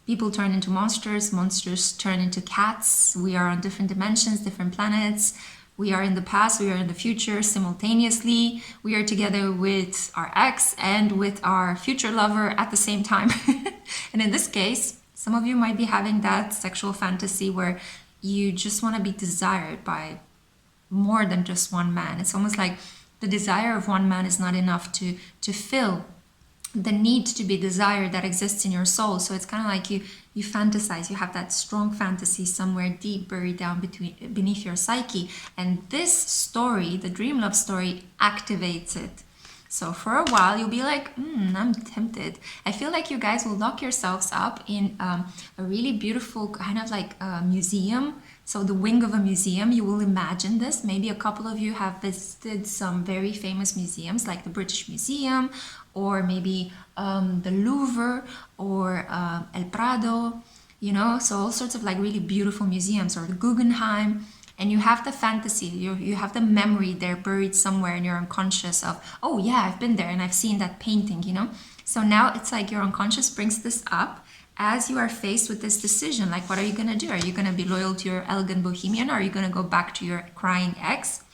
People turn into monsters, monsters turn into cats. We are on different dimensions, different planets. We are in the past, we are in the future simultaneously. We are together with our ex and with our future lover at the same time. And in this case, some of you might be having that sexual fantasy where you just want to be desired by more than just one man. It's almost like the desire of one man is not enough to fill the need to be desired that exists in your soul. So it's kind of like you fantasize, you have that strong fantasy somewhere deep buried down beneath your psyche, and this story, the dream love story, activates it. So for a while you'll be like, I'm tempted. I feel like you guys will lock yourselves up in a really beautiful kind of like museum. So the wing of a museum, you will imagine this. Maybe a couple of you have visited some very famous museums like the British Museum, or maybe the Louvre, or El Prado, you know, so all sorts of like really beautiful museums, or the Guggenheim. And you have the fantasy, you have the memory there buried somewhere in your unconscious of, oh yeah, I've been there and I've seen that painting, you know. So now it's like your unconscious brings this up as you are faced with this decision. Like, what are you going to do? Are you going to be loyal to your elegant bohemian, or are you going to go back to your crying ex?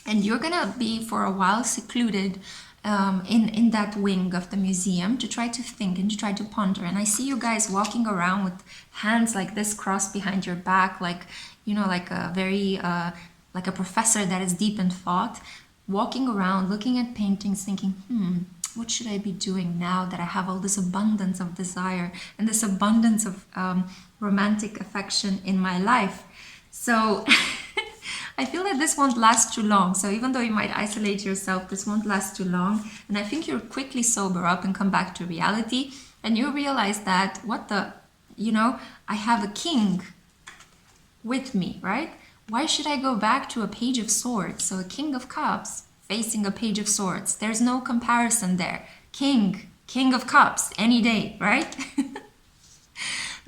And you're going to be for a while secluded in that wing of the museum to try to think and to try to ponder. And I see you guys walking around with hands like this crossed behind your back, like, you know, like a very like a professor that is deep in thought, walking around looking at paintings thinking, what should I be doing now that I have all this abundance of desire and this abundance of romantic affection in my life? So I feel that this won't last too long. So even though you might isolate yourself, this won't last too long. And I think you'll quickly sober up and come back to reality. And you realize that, you know, I have a king with me, right? Why should I go back to a page of swords? So a king of cups facing a page of swords. There's no comparison there. King of cups, any day, right?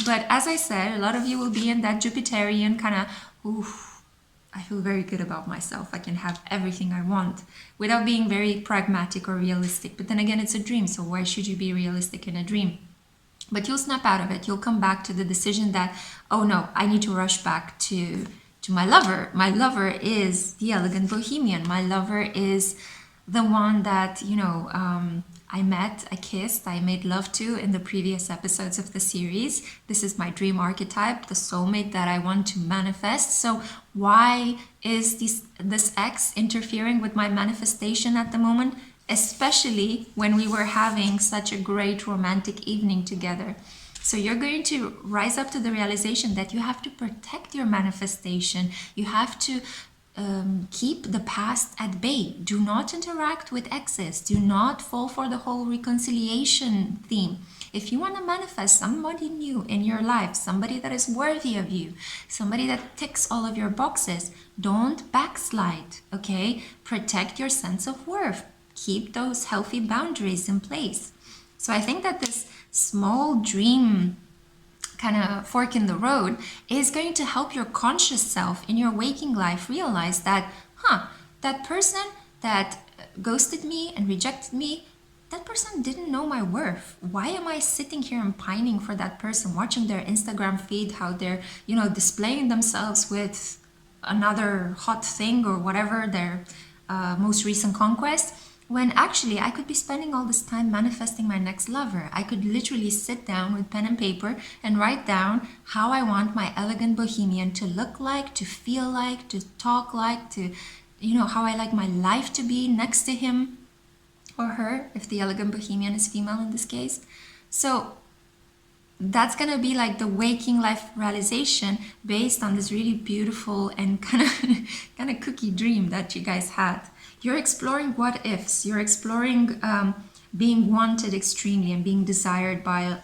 But as I said, a lot of you will be in that Jupiterian kind of, I feel very good about myself. I can have everything I want without being very pragmatic or realistic. But then again, it's a dream. So why should you be realistic in a dream? But you'll snap out of it. You'll come back to the decision that, oh no, I need to rush back to my lover. My lover is the elegant bohemian. My lover is the one that, you know, I met, I kissed, I made love to in the previous episodes of the series. This is my dream archetype, the soulmate that I want to manifest. So why is this ex interfering with my manifestation at the moment? Especially when we were having such a great romantic evening together. So you're going to rise up to the realization that you have to protect your manifestation. You have to keep the past at bay. Do not interact with exes. Do not fall for the whole reconciliation theme. If you want to manifest somebody new in your life, somebody that is worthy of you, somebody that ticks all of your boxes, don't backslide, okay? Protect your sense of worth. Keep those healthy boundaries in place. So I think that this small dream kind of fork in the road is going to help your conscious self in your waking life realize that, that person that ghosted me and rejected me, that person didn't know my worth. Why am I sitting here and pining for that person, watching their Instagram feed, how they're, you know, displaying themselves with another hot thing or whatever, their most recent conquest, when actually I could be spending all this time manifesting my next lover. I could literally sit down with pen and paper and write down how I want my elegant bohemian to look like, to feel like, to talk like, to, you know, how I like my life to be next to him or her, if the elegant bohemian is female in this case. So that's gonna be like the waking life realization based on this really beautiful and kind of cookie dream that you guys had. You're exploring what ifs. You're exploring being wanted extremely and being desired by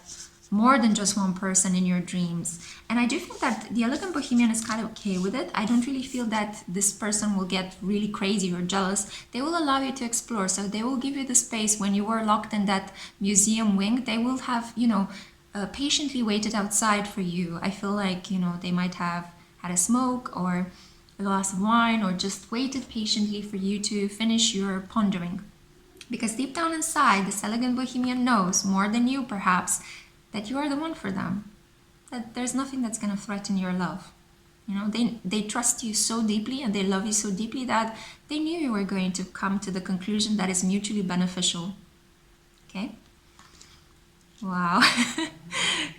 more than just one person in your dreams. And I do think that the elegant bohemian is kind of okay with it. I don't really feel that this person will get really crazy or jealous. They will allow you to explore. So they will give you the space when you were locked in that museum wing. They will have, you know, patiently waited outside for you. I feel like, you know, they might have had a smoke or a glass of wine, or just waited patiently for you to finish your pondering. Because deep down inside, this elegant bohemian knows, more than you perhaps, that you are the one for them, that there's nothing that's going to threaten your love. You know, they trust you so deeply and they love you so deeply that they knew you were going to come to the conclusion that is mutually beneficial. Okay? Wow.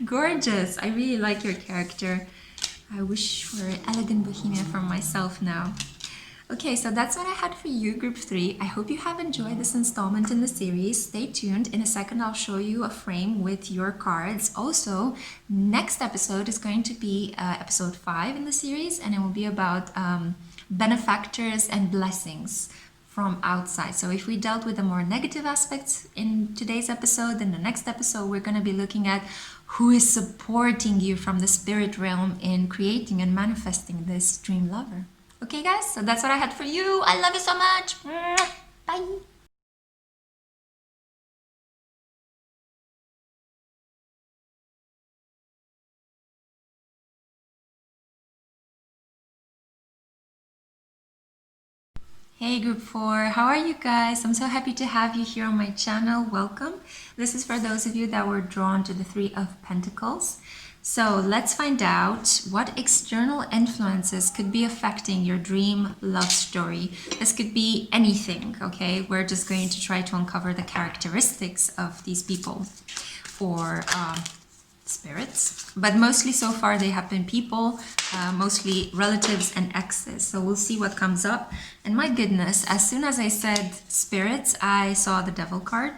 Gorgeous. I really like your character. I wish for an elegant bohemian for myself now. Okay, so that's what I had for you, group 3. I hope you have enjoyed this installment in the series. Stay tuned. In a second, I'll show you a frame with your cards. Also, next episode is going to be episode 5 in the series, and it will be about benefactors and blessings from outside. So if we dealt with the more negative aspects in today's episode, then the next episode, we're going to be looking at who is supporting you from the spirit realm in creating and manifesting this dream lover. Okay guys, so that's what I had for you. I love you so much. Bye. Hey group 4, how are you guys? I'm so happy to have you here on my channel. Welcome. This is for those of you that were drawn to the 3 of Pentacles. So let's find out what external influences could be affecting your dream love story. This could be anything, okay? We're just going to try to uncover the characteristics of these people or spirits. But mostly so far they have been people, mostly relatives and exes. So we'll see what comes up. And my goodness, as soon as I said spirits, I saw the Devil card.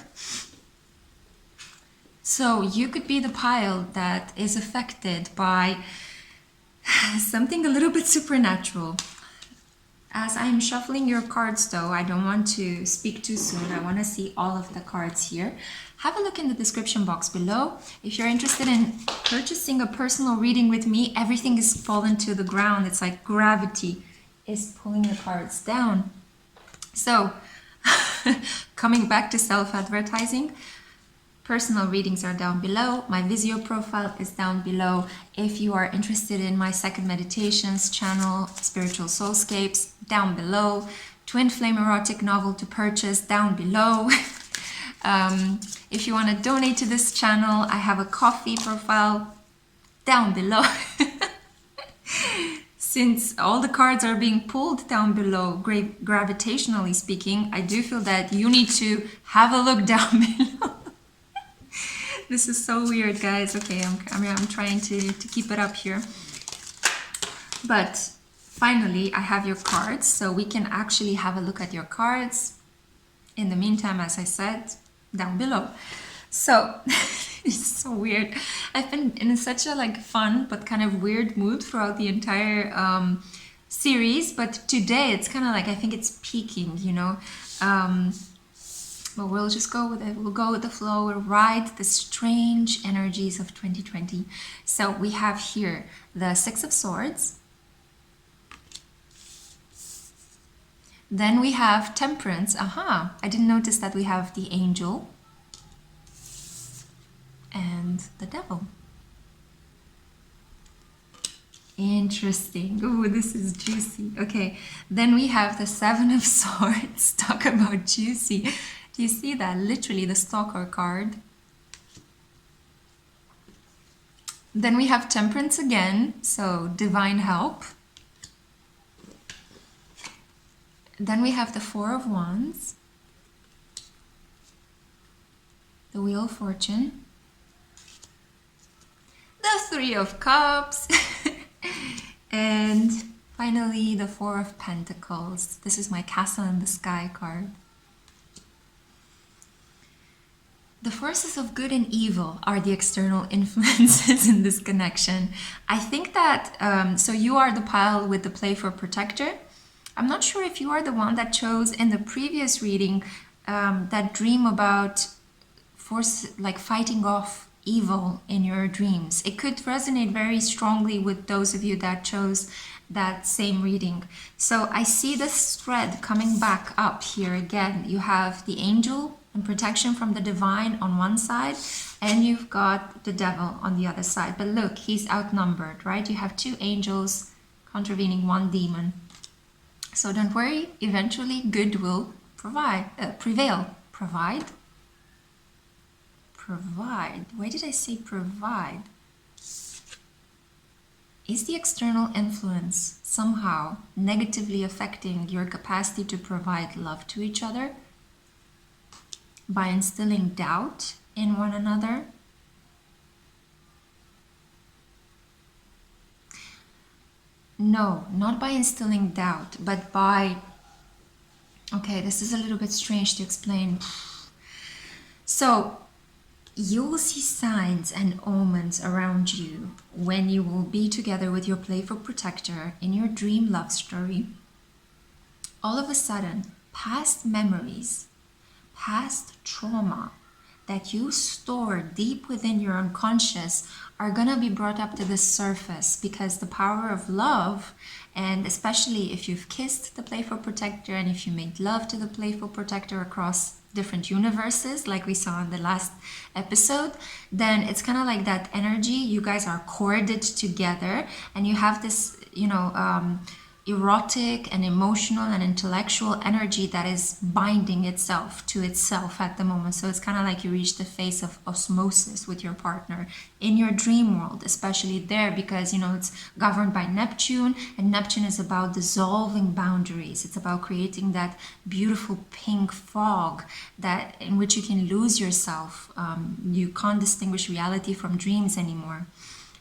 So you could be the pile that is affected by something a little bit supernatural. As I'm shuffling your cards though, I don't want to speak too soon. I want to see all of the cards here. Have a look in the description box below. If you're interested in purchasing a personal reading with me, everything is fallen to the ground. It's like gravity is pulling the cards down. So coming back to self-advertising, personal readings are down below. My Visio profile is down below. If you are interested in my second meditations channel, Spiritual Soulscapes, down below. Twin Flame Erotic Novel to purchase, down below. If you want to donate to this channel, I have a coffee profile down below. Since all the cards are being pulled down below, gravitationally speaking, I do feel that you need to have a look down below. This is so weird, guys. Okay, I'm trying to keep it up here. But finally, I have your cards, so we can actually have a look at your cards. In the meantime, as I said, down below. So, it's so weird. I've been in such a like fun but kind of weird mood throughout the entire series. But today, it's kind of like, I think it's peaking, you know. But we'll just go with it. We'll go with the flow. We'll ride the strange energies of 2020. So we have here the 6 of Swords. Then we have Temperance. Aha! I didn't notice that we have the Angel. And the Devil. Interesting. Ooh, this is juicy. Okay. Then we have the 7 of Swords. Talk about juicy. Do you see that? Literally the Stalker card. Then we have Temperance again, so divine help. Then we have the 4 of Wands, the Wheel of Fortune, the 3 of Cups, and finally the 4 of Pentacles. This is my Castle in the Sky card. The forces of good and evil are the external influences in this connection. I think that, so you are the pile with the play for protector. I'm not sure if you are the one that chose in the previous reading that dream about force, like fighting off evil in your dreams. It could resonate very strongly with those of you that chose that same reading. So I see this thread coming back up here again. You have the angel and protection from the divine on one side, and you've got the devil on the other side. But look, he's outnumbered, right? You have 2 angels contravening 1 demon. So don't worry, eventually good will prevail. Provide? Provide. Why did I say provide? Is the external influence somehow negatively affecting your capacity to provide love to each other by instilling doubt in one another? No, not by instilling doubt, but by... Okay, this is a little bit strange to explain. So, you will see signs and omens around you when you will be together with your playful protector in your dream love story. All of a sudden, past memories, past trauma that you store deep within your unconscious are gonna be brought up to the surface, because the power of love, and especially if you've kissed the playful protector and if you made love to the playful protector across different universes like we saw in the last episode, then it's kind of like that energy. You guys are corded together and you have this, erotic and emotional and intellectual energy that is binding itself to itself at the moment. So it's kind of like you reach the phase of osmosis with your partner in your dream world, especially there, because it's governed by Neptune, and Neptune is about dissolving boundaries. It's about creating that beautiful pink fog that in which you can lose yourself. You can't distinguish reality from dreams anymore.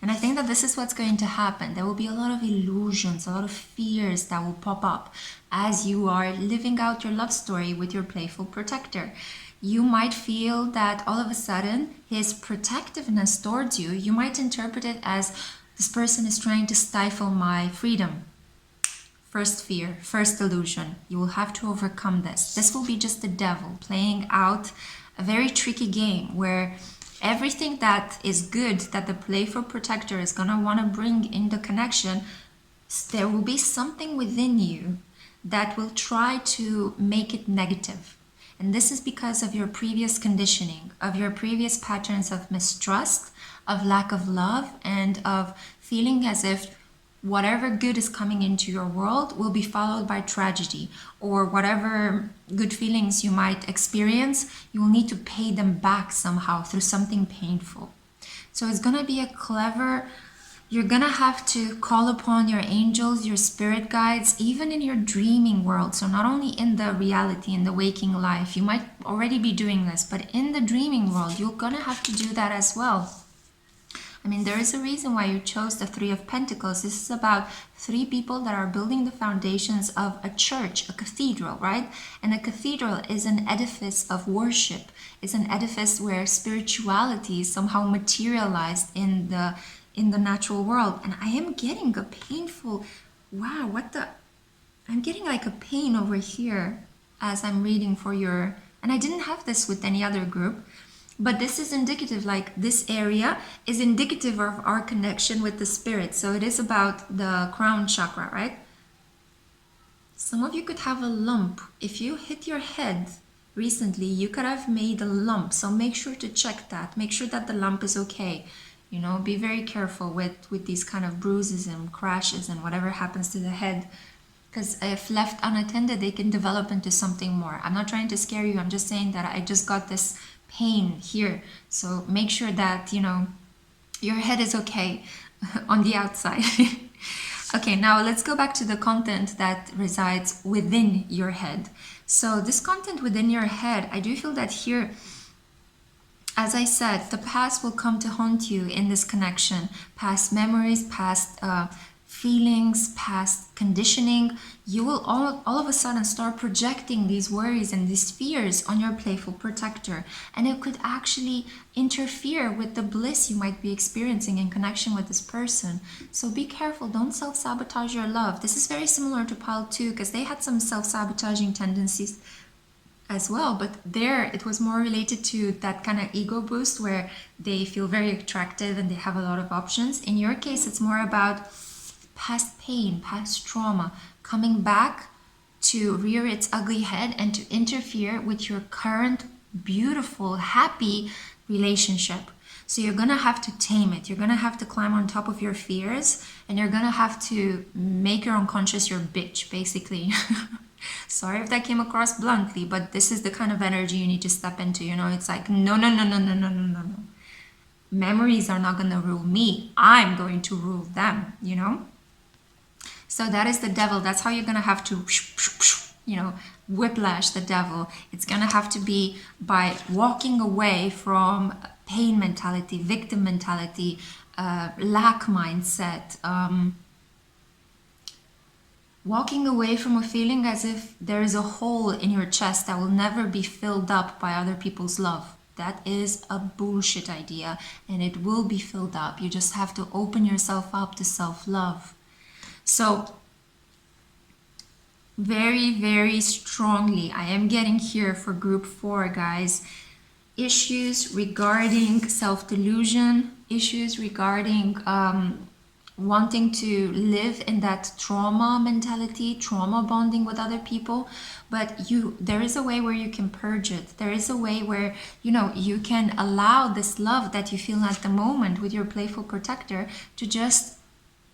And I think that this is what's going to happen. There will be a lot of illusions, a lot of fears that will pop up as you are living out your love story with your playful protector. You might feel that all of a sudden his protectiveness towards you, you might interpret it as this person is trying to stifle my freedom. First fear, first illusion. You will have to overcome this. This will be just the devil playing out a very tricky game where everything that is good that the playful protector is going to want to bring in the connection, there will be something within you that will try to make it negative. And this is because of your previous conditioning, of your previous patterns of mistrust, of lack of love, and of feeling as if whatever good is coming into your world will be followed by tragedy, or whatever good feelings you might experience, you will need to pay them back somehow through something painful. So it's gonna be a clever, you're gonna have to call upon your angels, your spirit guides, even in your dreaming world. So not only in the reality, in the waking life, you might already be doing this, but in the dreaming world, you're gonna have to do that as well. I mean, there is a reason why you chose the 3 of Pentacles. This is about 3 people that are building the foundations of a church, a cathedral, right? And a cathedral is an edifice of worship. It's an edifice where spirituality is somehow materialized in the natural world. And I am getting a painful, wow, I'm getting like a pain over here as I'm reading for your, and I didn't have this with any other group. But this is indicative, like this area is indicative of our connection with the spirit. So it is about the crown chakra, right? Some of you could have a lump. If you hit your head recently, you could have made a lump. So make sure to check that. Make sure that the lump is okay. Be very careful with these kind of bruises and crashes and whatever happens to the head. Because if left unattended, they can develop into something more. I'm not trying to scare you. I'm just saying that I just got this pain here, so make sure that your head is okay on the outside. Okay, now let's go back to the content that resides within your head. So this content within your head, I do feel that here, as I said, the past will come to haunt you in this connection. Past memories, past feelings, past conditioning. You will all of a sudden start projecting these worries and these fears on your playful protector, and it could actually interfere with the bliss you might be experiencing in connection with this person. So be careful, don't self-sabotage your love. This is very similar to pile 2, because they had some self-sabotaging tendencies as well, but there it was more related to that kind of ego boost where they feel very attractive and they have a lot of options. In your case, it's more about past pain, past trauma, coming back to rear its ugly head and to interfere with your current beautiful, happy relationship. So you're gonna have to tame it. You're gonna have to climb on top of your fears, and you're gonna have to make your unconscious your bitch, basically. Sorry if that came across bluntly, but this is the kind of energy you need to step into. You know, it's like, no, no, no, no, no, no, no, no, no. Memories are not gonna rule me. I'm going to rule them, you know? So that is the devil. That's how you're gonna have to, you know, whiplash the devil. It's gonna have to be by walking away from pain mentality, victim mentality, lack mindset, walking away from a feeling as if there is a hole in your chest that will never be filled up by other people's love. That is a bullshit idea, and it will be filled up. You just have to open yourself up to self-love. So very, very strongly, I am getting here for group 4, guys, issues regarding self-delusion, issues regarding wanting to live in that trauma mentality, trauma bonding with other people. But there is a way where you can purge it. There is a way where, you know, you can allow this love that you feel at the moment with your playful protector to just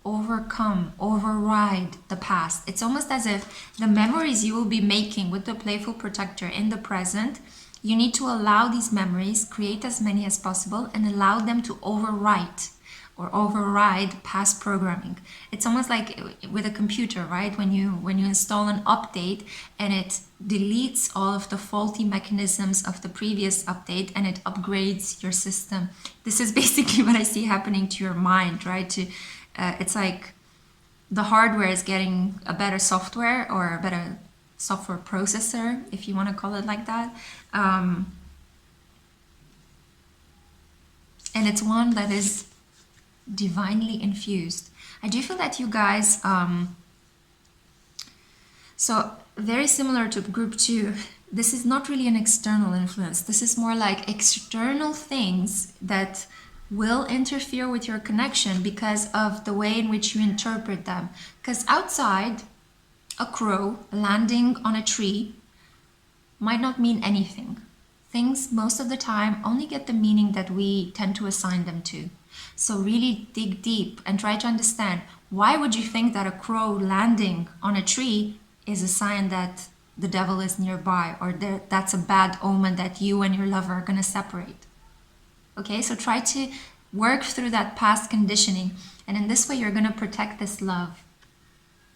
override the past. It's almost as if the memories you will be making with the playful protector in the present, you need to allow these memories, create as many as possible, and allow them to overwrite or override past programming. It's almost like with a computer, right? When you install an update and it deletes all of the faulty mechanisms of the previous update and it upgrades your system. This is basically what I see happening to your mind, right? It's like the hardware is getting a better software or a better software processor, if you want to call it like that. And it's one that is divinely infused. I do feel that you guys, so very similar to group 2, this is not really an external influence. This is more like external things that will interfere with your connection because of the way in which you interpret them. Because outside, a crow landing on a tree might not mean anything. Things most of the time only get the meaning that we tend to assign them to. So really dig deep and try to understand, why would you think that a crow landing on a tree is a sign that the devil is nearby, or that's a bad omen that you and your lover are going to separate? Okay, so try to work through that past conditioning, and in this way you're going to protect this love.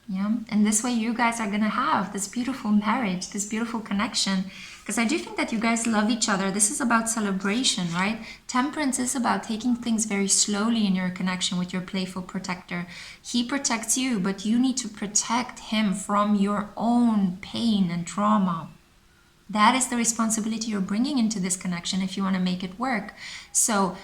Yeah, and this way you guys are going to have this beautiful marriage, this beautiful connection, because I do think that you guys love each other. This is about celebration, right? Temperance is about taking things very slowly in your connection with your playful protector. He protects you, but you need to protect him from your own pain and trauma. That is the responsibility you're bringing into this connection if you want to make it work. So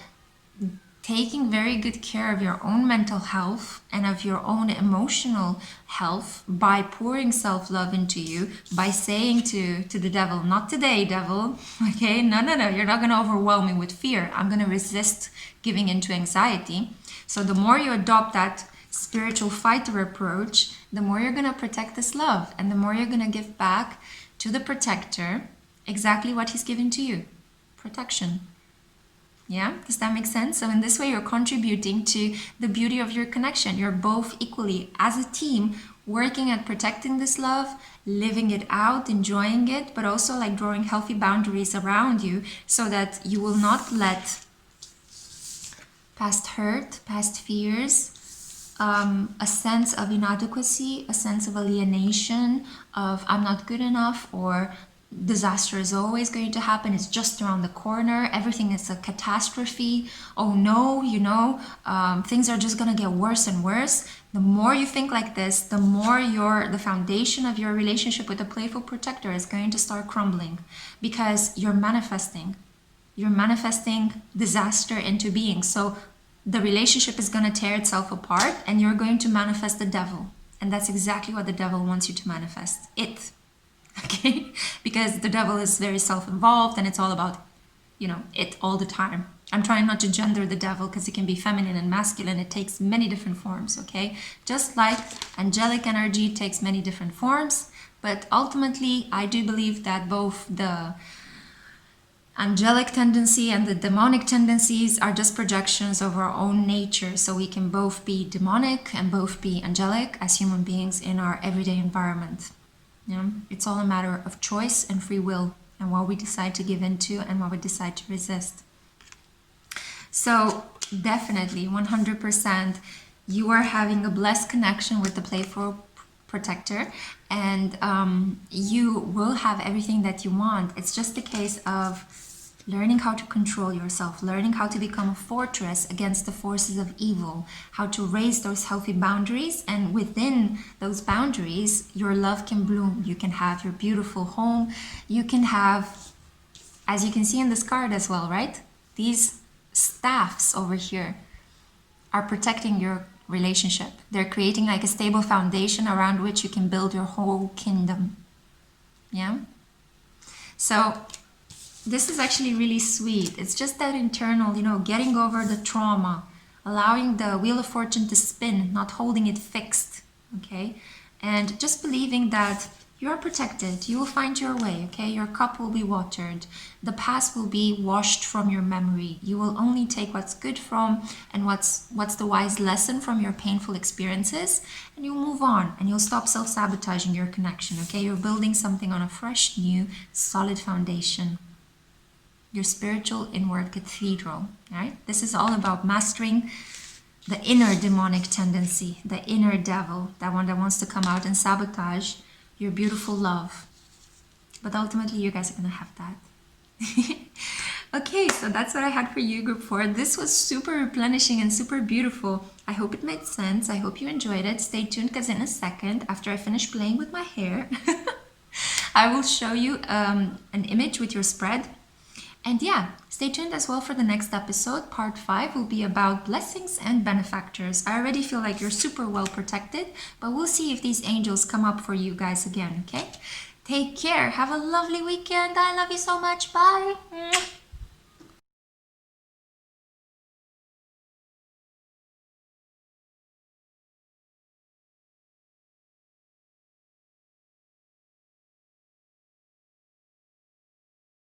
taking very good care of your own mental health and of your own emotional health by pouring self-love into you, by saying to the devil, not today, devil, okay? No, you're not going to overwhelm me with fear. I'm going to resist giving into anxiety. So the more you adopt that spiritual fighter approach, the more you're going to protect this love, and the more you're going to give back to the protector exactly what he's given to you, protection. Yeah, does that make sense? So in this way, you're contributing to the beauty of your connection. You're both equally, as a team, working at protecting this love, living it out, enjoying it, but also like drawing healthy boundaries around you so that you will not let past hurt, past fears, a sense of inadequacy, a sense of alienation, of I'm not good enough, or disaster is always going to happen, it's just around the corner, everything is a catastrophe, oh no, things are just going to get worse and worse. The more you think like this, the more the foundation of your relationship with the playful protector is going to start crumbling, because you're manifesting disaster into being. So the relationship is going to tear itself apart, and you're going to manifest the devil, and that's exactly what the devil wants you to manifest. okay? Because the devil is very self-involved and it's all about, you know, it all the time. I'm trying not to gender the devil because it can be feminine and masculine. It takes many different forms, okay? Just like angelic energy takes many different forms, but ultimately I do believe that both the angelic tendency and the demonic tendencies are just projections of our own nature. So we can both be demonic and both be angelic as human beings in our everyday environment. You know, it's all a matter of choice and free will and what we decide to give into and what we decide to resist. So definitely 100% you are having a blessed connection with the playful protector, and you will have everything that you want. It's just a case of learning how to control yourself, learning how to become a fortress against the forces of evil, how to raise those healthy boundaries, and within those boundaries your love can bloom. You can have your beautiful home, you can have, as you can see in this card as well, right? These staffs over here are protecting your relationship. They're creating like a stable foundation around which you can build your whole kingdom. Yeah? So this is actually really sweet. It's just that internal, you know, getting over the trauma, allowing the wheel of fortune to spin, not holding it fixed, okay? And just believing that you are protected. You will find your way, okay? Your cup will be watered. The past will be washed from your memory. You will only take what's good from and what's the wise lesson from your painful experiences, and you'll move on and you'll stop self-sabotaging your connection, okay? You're building something on a fresh, new, solid foundation. Your spiritual inward cathedral, right? This is all about mastering the inner demonic tendency, the inner devil, that one that wants to come out and sabotage your beautiful love. But ultimately, you guys are gonna have that. Okay, so that's what I had for you, group 4. This was super replenishing and super beautiful. I hope it made sense. I hope you enjoyed it. Stay tuned because in a second, after I finish playing with my hair, I will show you an image with your spread. And yeah, stay tuned as well for the next episode. Part 5 will be about blessings and benefactors. I already feel like you're super well protected, but we'll see if these angels come up for you guys again, okay? Take care. Have a lovely weekend. I love you so much. Bye.